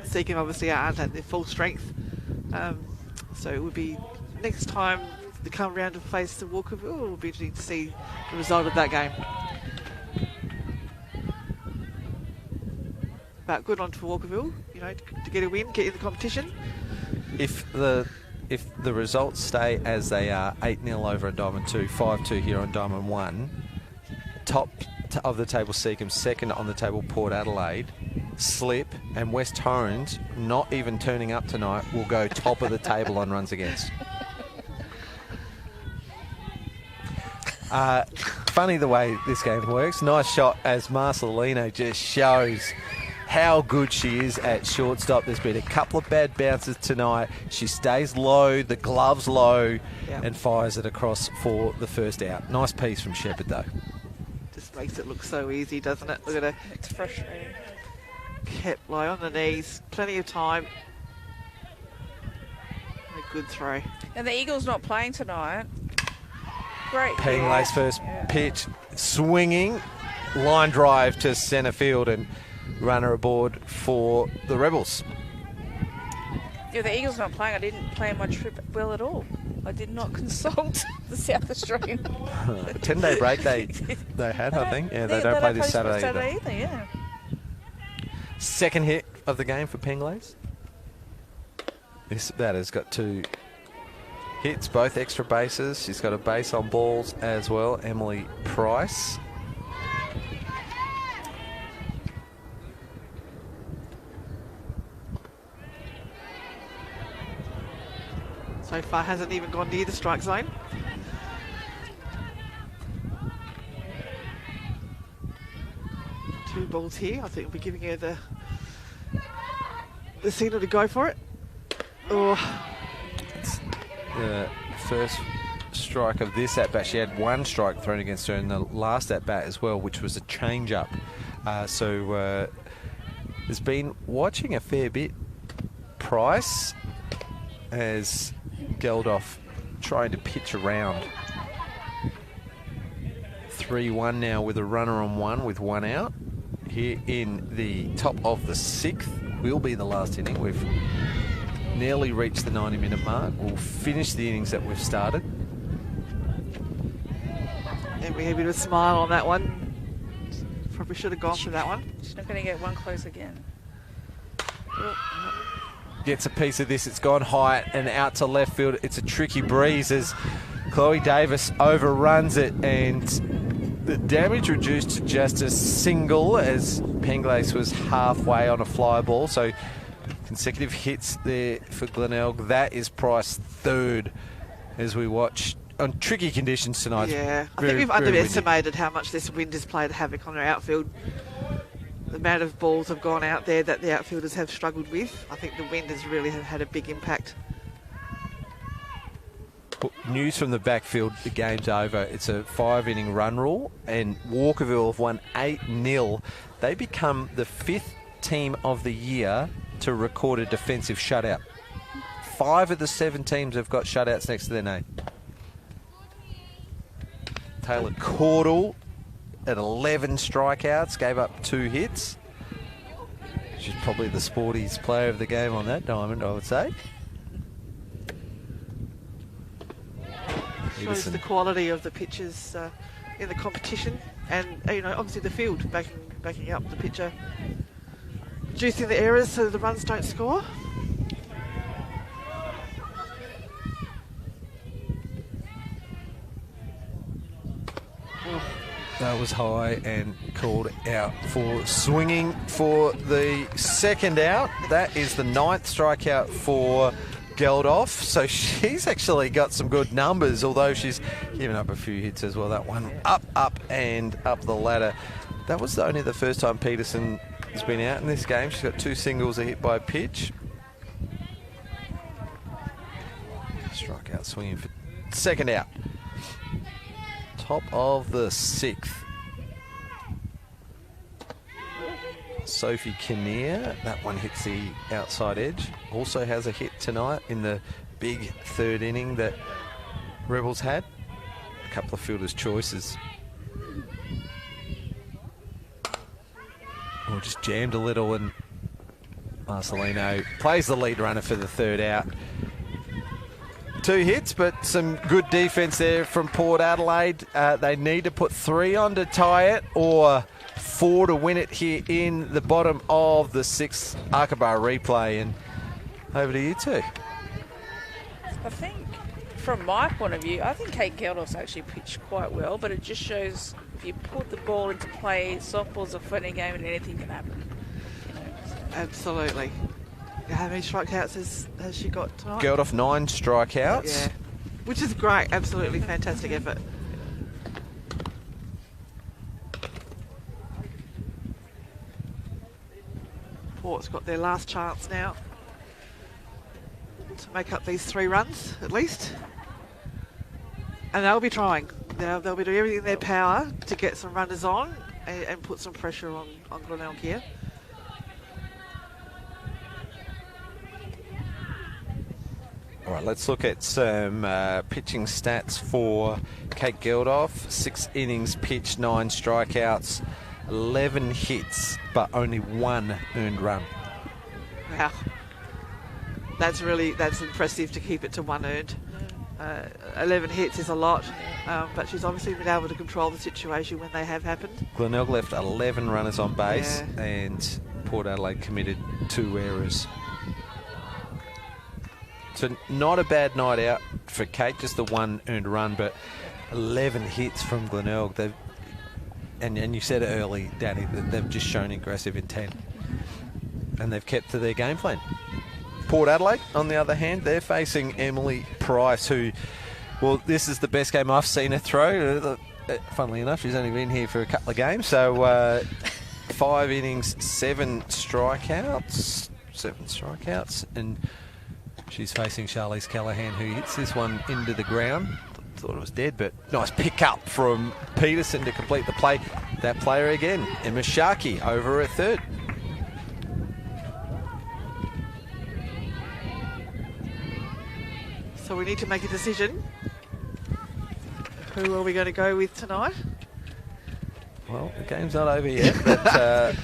Seacombe obviously aren't at their full strength. So it would be next time they come around to face the Walkerville, it will be interesting to see the result of that game. But good on for Walkerville, you know, to get a win, get in the competition. If the results stay as they are, 8-0 over on Diamond 2, 5-2 here on Diamond 1, top of the table Seacombe, second on the table Port Adelaide, Slip and West Torrens, not even turning up tonight, will go top of the table on runs against. Funny the way this game works. Nice shot as Marcelino just shows how good she is at shortstop. There's been a couple of bad bounces tonight. She stays low, the gloves low, and fires it across for the first out. Nice piece from Shepherd, though. Just makes it look so easy, doesn't it? Look at her. It's frustrating. Kept low on the knees, plenty of time. A good throw. And the Eagles not playing tonight. Great. Penglay's first pitch, swinging, line drive to centre field, and runner aboard for the Rebels. Yeah, the Eagles not playing. I didn't plan my trip well at all. I did not consult the South Australian. 10-day break they had, I think. Yeah, they don't play this Saturday either. Yeah. Second hit of the game for Penglay's. This batter's got 2 hits, both extra bases. She's got a base on balls as well, Emily Price. So far hasn't even gone near the strike zone. Two balls here. I think we'll be giving her the signal to go for it. Oh. It's the first strike of this at-bat. She had 1 strike thrown against her in the last at-bat as well, which was a change-up. So has been watching a fair bit. Price has Geldof trying to pitch around. 3-1 now with a runner on 1 with 1 out. Here in the top of the 6th will be the last inning. We've nearly reached the 90-minute mark. We'll finish the innings that we've started. And we have a bit of a smile on that one. Probably should have gone for that one. She's not going to get one close again. Gets a piece of this. It's gone high and out to left field. It's a tricky breeze as Chloe Davis overruns it, and the damage reduced to just a single as Penglace was halfway on a fly ball. So consecutive hits there for Glenelg. That is Price 3rd as we watch on tricky conditions tonight. Yeah, I think we've underestimated how much this wind has played havoc on our outfield. The amount of balls have gone out there that the outfielders have struggled with. I think the wind has really had a big impact. News from the backfield, the game's over. It's a 5-inning run rule, and Walkerville have won 8-0. They become the 5th team of the year to record a defensive shutout. 5 of the 7 teams have got shutouts next to their name. Taylor Caudle at 11 strikeouts, gave up 2 hits. She's probably the sporties player of the game on that diamond, I would say. Shows the quality of the pitches in the competition, and you know, obviously the field backing up the pitcher, reducing the errors so the runs don't score. That was high and called out for swinging for the second out. That is the 9th strikeout for Geldof. So she's actually got some good numbers, although she's given up a few hits as well. That one up and up the ladder. That was only the first time Peterson has been out in this game. She's got 2 singles, a hit by pitch. Strikeout swinging for second out. Top of the 6th. Sophie Kinnear, that one hits the outside edge. Also has a hit tonight in the big 3rd inning that Rebels had. A couple of fielders' choices. Or just jammed a little, and Marcelino plays the lead runner for the 3rd out. 2 hits, but some good defence there from Port Adelaide. They need to put 3 on to tie it, or 4 to win it here in the bottom of the 6th. Aqaba replay, and over to you two. I think, from my point of view, I think Kate Geldof's actually pitched quite well, but it just shows if you put the ball into play, softball's a funny game and anything can happen. You know, so. Absolutely. How many strikeouts has she got tonight? Geldof 9 strikeouts. Yeah, which is great. Absolutely fantastic effort. Port's got their last chance now to make up these 3 runs at least, and they'll be trying. They'll be doing everything in their power to get some runners on and put some pressure on Glenelg here. All right, let's look at some pitching stats for Kate Geldof. 6 innings pitched, 9 strikeouts, 11 hits, but only 1 earned run. Wow. That's impressive to keep it to 1 earned. 11 hits is a lot, but she's obviously been able to control the situation when they have happened. Glenelg left 11 runners on base, and Port Adelaide committed 2 errors. So not a bad night out for Kate, just the 1 earned run, but 11 hits from Glenelg. And you said it early, Danny, that they've just shown aggressive intent, and they've kept to their game plan. Port Adelaide, on the other hand, they're facing Emily Price, who, well, this is the best game I've seen her throw. Funnily enough, she's only been here for a couple of games, so 5 innings, 7 strikeouts, and she's facing Charlize Callahan, who hits this one into the ground. Thought it was dead, but nice pick up from Peterson to complete the play. That player again, Emma Sharkey, over at 3rd. So we need to make a decision. Who are we going to go with tonight? Well, the game's not over yet, but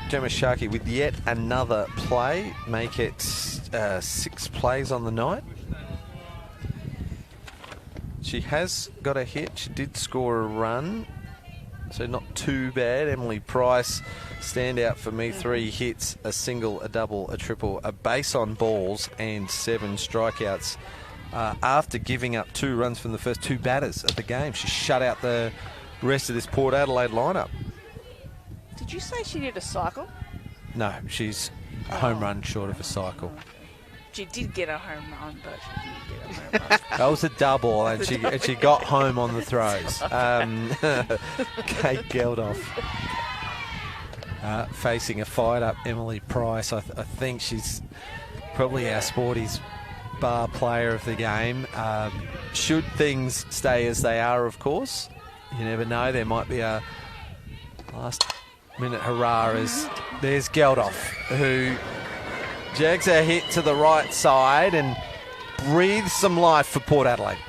Gemma Sharkey with yet another play, make it 6 plays on the night. She has got a hit. She did score a run, so not too bad. Emily Price, stand out for me. 3 hits, a single, a double, a triple, a base on balls, and 7 strikeouts. After giving up 2 runs from the first 2 batters of the game, she shut out the rest of this Port Adelaide lineup. Did you say she did a cycle? No, she's a home run short of a cycle. She did get a home run, but she didn't get a home run. That was a double, and she got home on the throws. Kate Geldof facing a fired-up Emily Price. I think she's probably our Sporties bar player of the game. Should things stay as they are, of course, you never know. There might be a last-minute hurrah as there's Geldof, who jags a hit to the right side and breathes some life for Port Adelaide.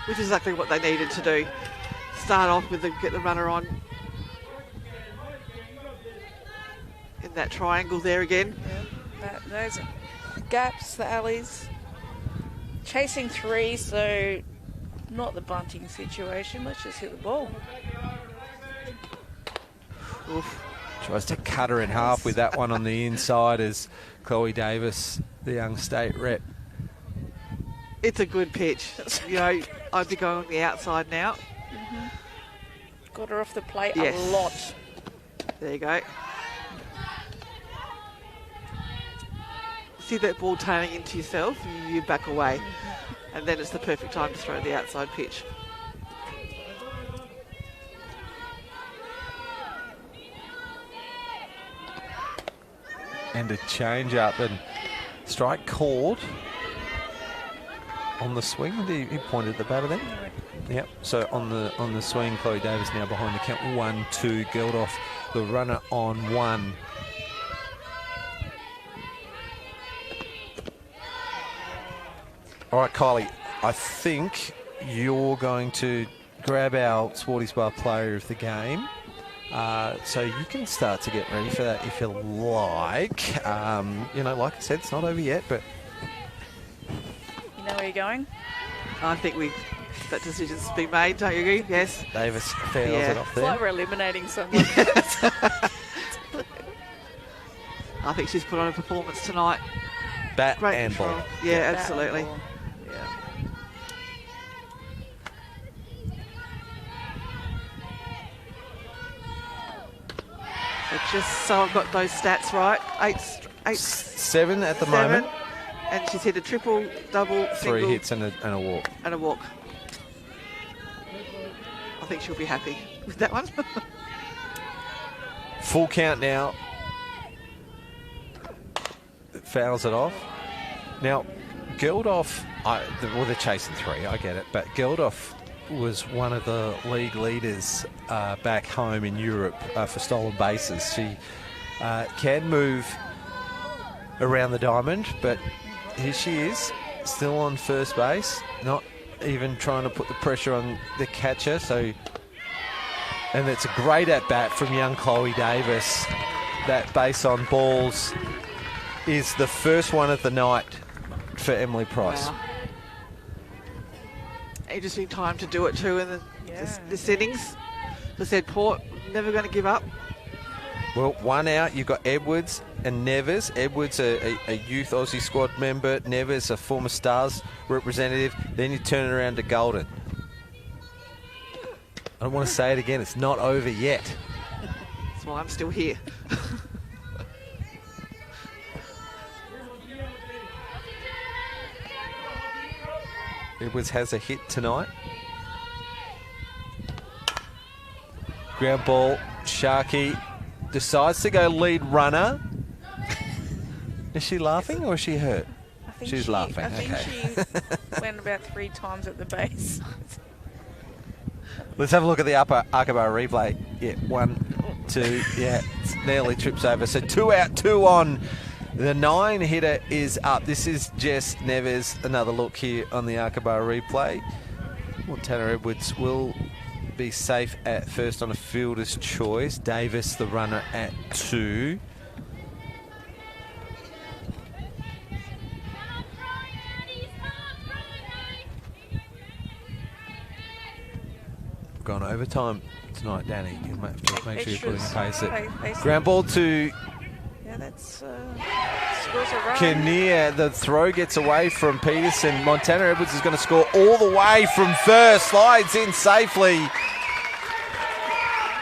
Which is exactly what they needed to do. Start off with get the runner on. In that triangle there again. Yeah, those gaps, the alleys. Chasing 3, so not the bunting situation. Let's just hit the ball. Oof. Tries to cut her in half with that one on the inside as Chloe Davis, the young state rep. It's a good pitch. You know, I'd be going on the outside now. Got her off the plate Yes. a lot. There you go. See that ball tailing into yourself, you back away. And then it's the perfect time to throw the outside pitch. And a change up and strike called on the swing. He pointed at the batter then. Yep. So on the swing, Chloe Davis now behind the count. 1-2. Geldof, the runner on 1. All right, Kylie. I think you're going to grab our Sporties Bar player of the game. So you can start to get ready for that if you like. You know, like I said, it's not over yet, but... You know where you're going? I think that decision's been made, don't you agree? Yes. Davis fails it off It's there. like we're eliminating someone. I think she's put on a performance tonight. Bat Great and control. ball. Yeah, Bat absolutely. and ball. Yeah. So just so I've got those stats right. Eight, 7 at the 7, moment. and she's hit a triple, double, 3 single, hits and a walk. and a walk. I think she'll be happy with that one. Full count now. Fouls it off. Now, Geldof, they're chasing 3, I get it, but Geldof was one of the league leaders back home in Europe for stolen bases. She can move around the diamond, but here she is, still on first base, not even trying to put the pressure on the catcher. And it's a great at-bat from young Chloe Davis. That base on balls is the first one of the night for Emily Price. Wow. Interesting time to do it too in this innings. As I said, Port never going to give up. Well, 1 out, you've got Edwards and Nevers. Edwards, a youth Aussie squad member. Nevers, a former Stars representative. Then you turn it around to Golden. I don't want to say it again, it's not over yet. That's why I'm still here. Edwards has a hit tonight. Ground ball, Sharkey decides to go lead runner. Is she laughing or is she hurt? I think She's laughing, I think okay. she went about 3 times at the base. Let's have a look at the upper Aqaba replay. Yeah, 1, 2, yeah, it's nearly trips over. So 2 out, 2 on. The 9 hitter is up. This is Jess Nevers. Another look here on the Aqaba replay. Montana Edwards will be safe at first on a fielder's choice. Davis, the runner, at 2. Gone overtime tonight, Danny. You might have to make sure you're putting a pace it. Ground ball to Yeah, that's scores a run. Kinnear. The throw gets away from Peterson. Montana Edwards is going to score all the way from first. Slides in safely.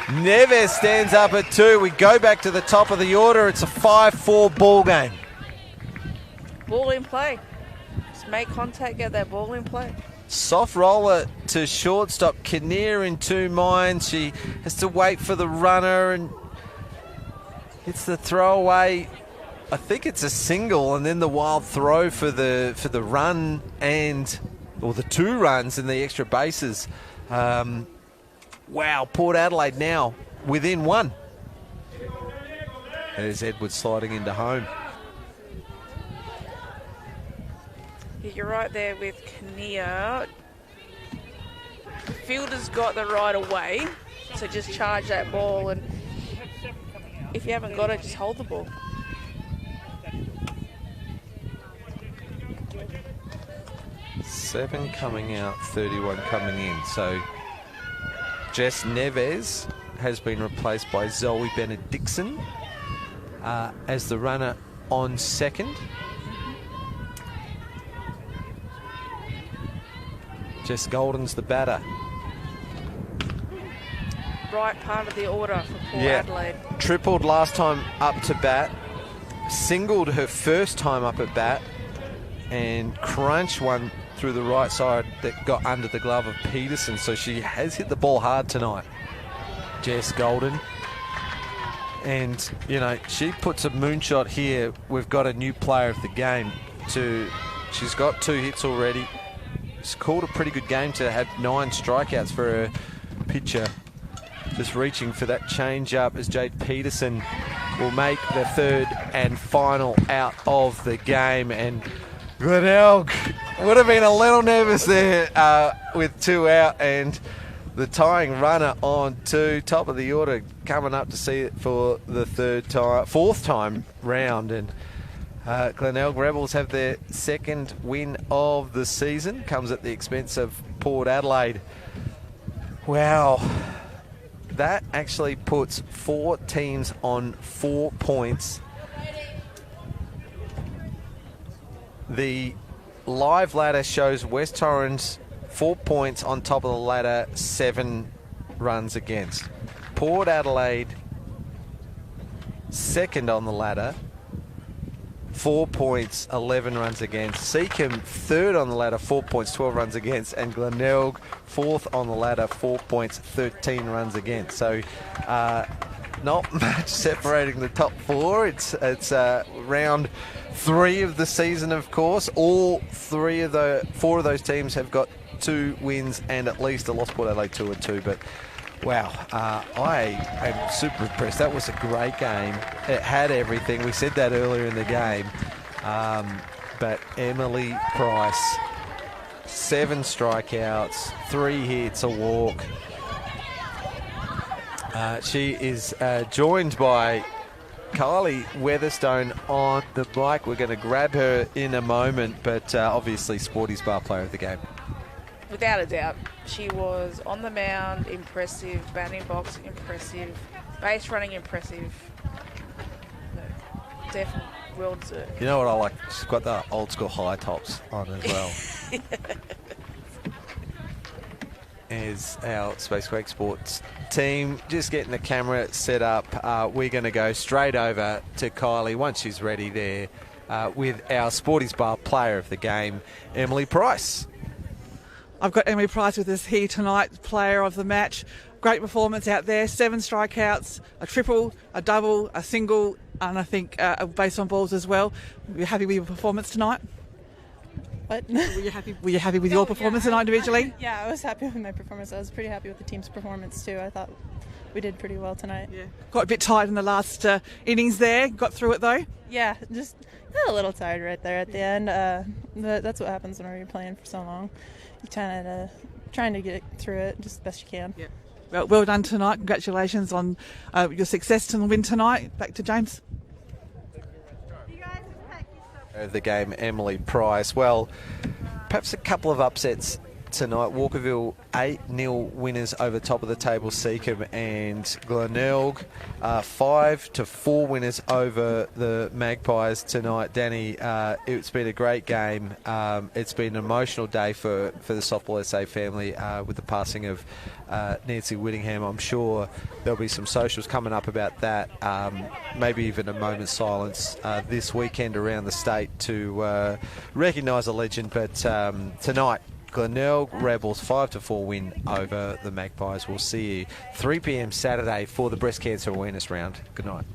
Neves stands up at 2. We go back to the top of the order. It's a 5-4 ball game. Ball in play. Just make contact, get that ball in play. Soft roller to shortstop. Kinnear in 2 minds. She has to wait for the runner and hits the throwaway. I think it's a single, and then the wild throw for the run or the 2 runs and the extra bases. Wow, Port Adelaide now within 1. There's Edwards sliding into home. Yeah, you're right there with Kinnear. Fielder's got the right of way, so just charge that ball, and if you haven't got it, just hold the ball. Seven coming out, 31 coming in. So Jess Neves has been replaced by Zoe Benedictson as the runner on second. Jess Golden's the batter. right part of the order for poor Adelaide. Tripled last time up to bat, singled her first time up at bat, and crunched one through the right side that got under the glove of Peterson. So she has hit the ball hard tonight, Jess Golden. And, you know, she puts a moonshot here. We've got a new player of the game. She's got 2 hits already. She's called a pretty good game to have 9 strikeouts for her pitcher. Just reaching for that change up as Jade Peterson will make the 3rd and final out of the game. And Glenelg would have been a little nervous there with 2 out, and the tying runner on 2, top of the order, coming up to see it for the 4th time round. And Glenelg Rebels have their 2nd win of the season. Comes at the expense of Port Adelaide. Wow. That actually puts 4 teams on 4 points. The live ladder shows West Torrens 4 points on top of the ladder, 7 runs against. Port Adelaide 2nd on the ladder, 4 points, 11 runs against. Seacombe 3rd on the ladder, 4 points, 12 runs against. And Glenelg 4th on the ladder, 4 points, 13 runs against. So not much separating the top 4. It's round 3 of the season, of course. All 4 of those teams have got 2 wins and at least a loss. Port Adelaide 2-2. But wow, I am super impressed. That was a great game. It had everything. We said that earlier in the game. But Emily Price, 7 strikeouts, 3 hits, a walk. She is joined by Kylie Weatherstone on the mic. We're going to grab her in a moment, but obviously Sporty's Bar player of the game. Without a doubt, she was on the mound, impressive, batting box, impressive, base running, impressive. No, definitely well deserved. You know what I like? She's got the old school high tops on as well. As our Space Quake Sports team just getting the camera set up, we're going to go straight over to Kylie once she's ready there with our Sporties Bar player of the game, Emily Price. I've got Emily Price with us here tonight, player of the match. Great performance out there, 7 strikeouts, a triple, a double, a single, and I think a base on balls as well. Were you happy with your performance tonight? What? Were you happy with your performance tonight individually? Yeah, I was happy with my performance. I was pretty happy with the team's performance too. I thought we did pretty well tonight. Yeah. Got a bit tired in the last innings there. Got through it though? Yeah, just a little tired right there at the end. That's what happens when you're playing for so long. You kind of trying to get through it just the best you can. Yeah. Well done tonight. Congratulations on your success and win tonight. Back to James. The game, Emily Price. Well, perhaps a couple of upsets tonight. Walkerville 8-0 winners over top of the table, Seacombe and Glenelg. 5-4 winners over the Magpies tonight. Danny, it's been a great game. It's been an emotional day for the Softball SA family with the passing of Nancy Whittingham. I'm sure there'll be some socials coming up about that. Maybe even a moment's silence this weekend around the state to recognise a legend. But tonight, Glenelg Rebels 5-4 win over the Magpies. We'll see you 3 p.m. Saturday for the breast cancer awareness round. Good night.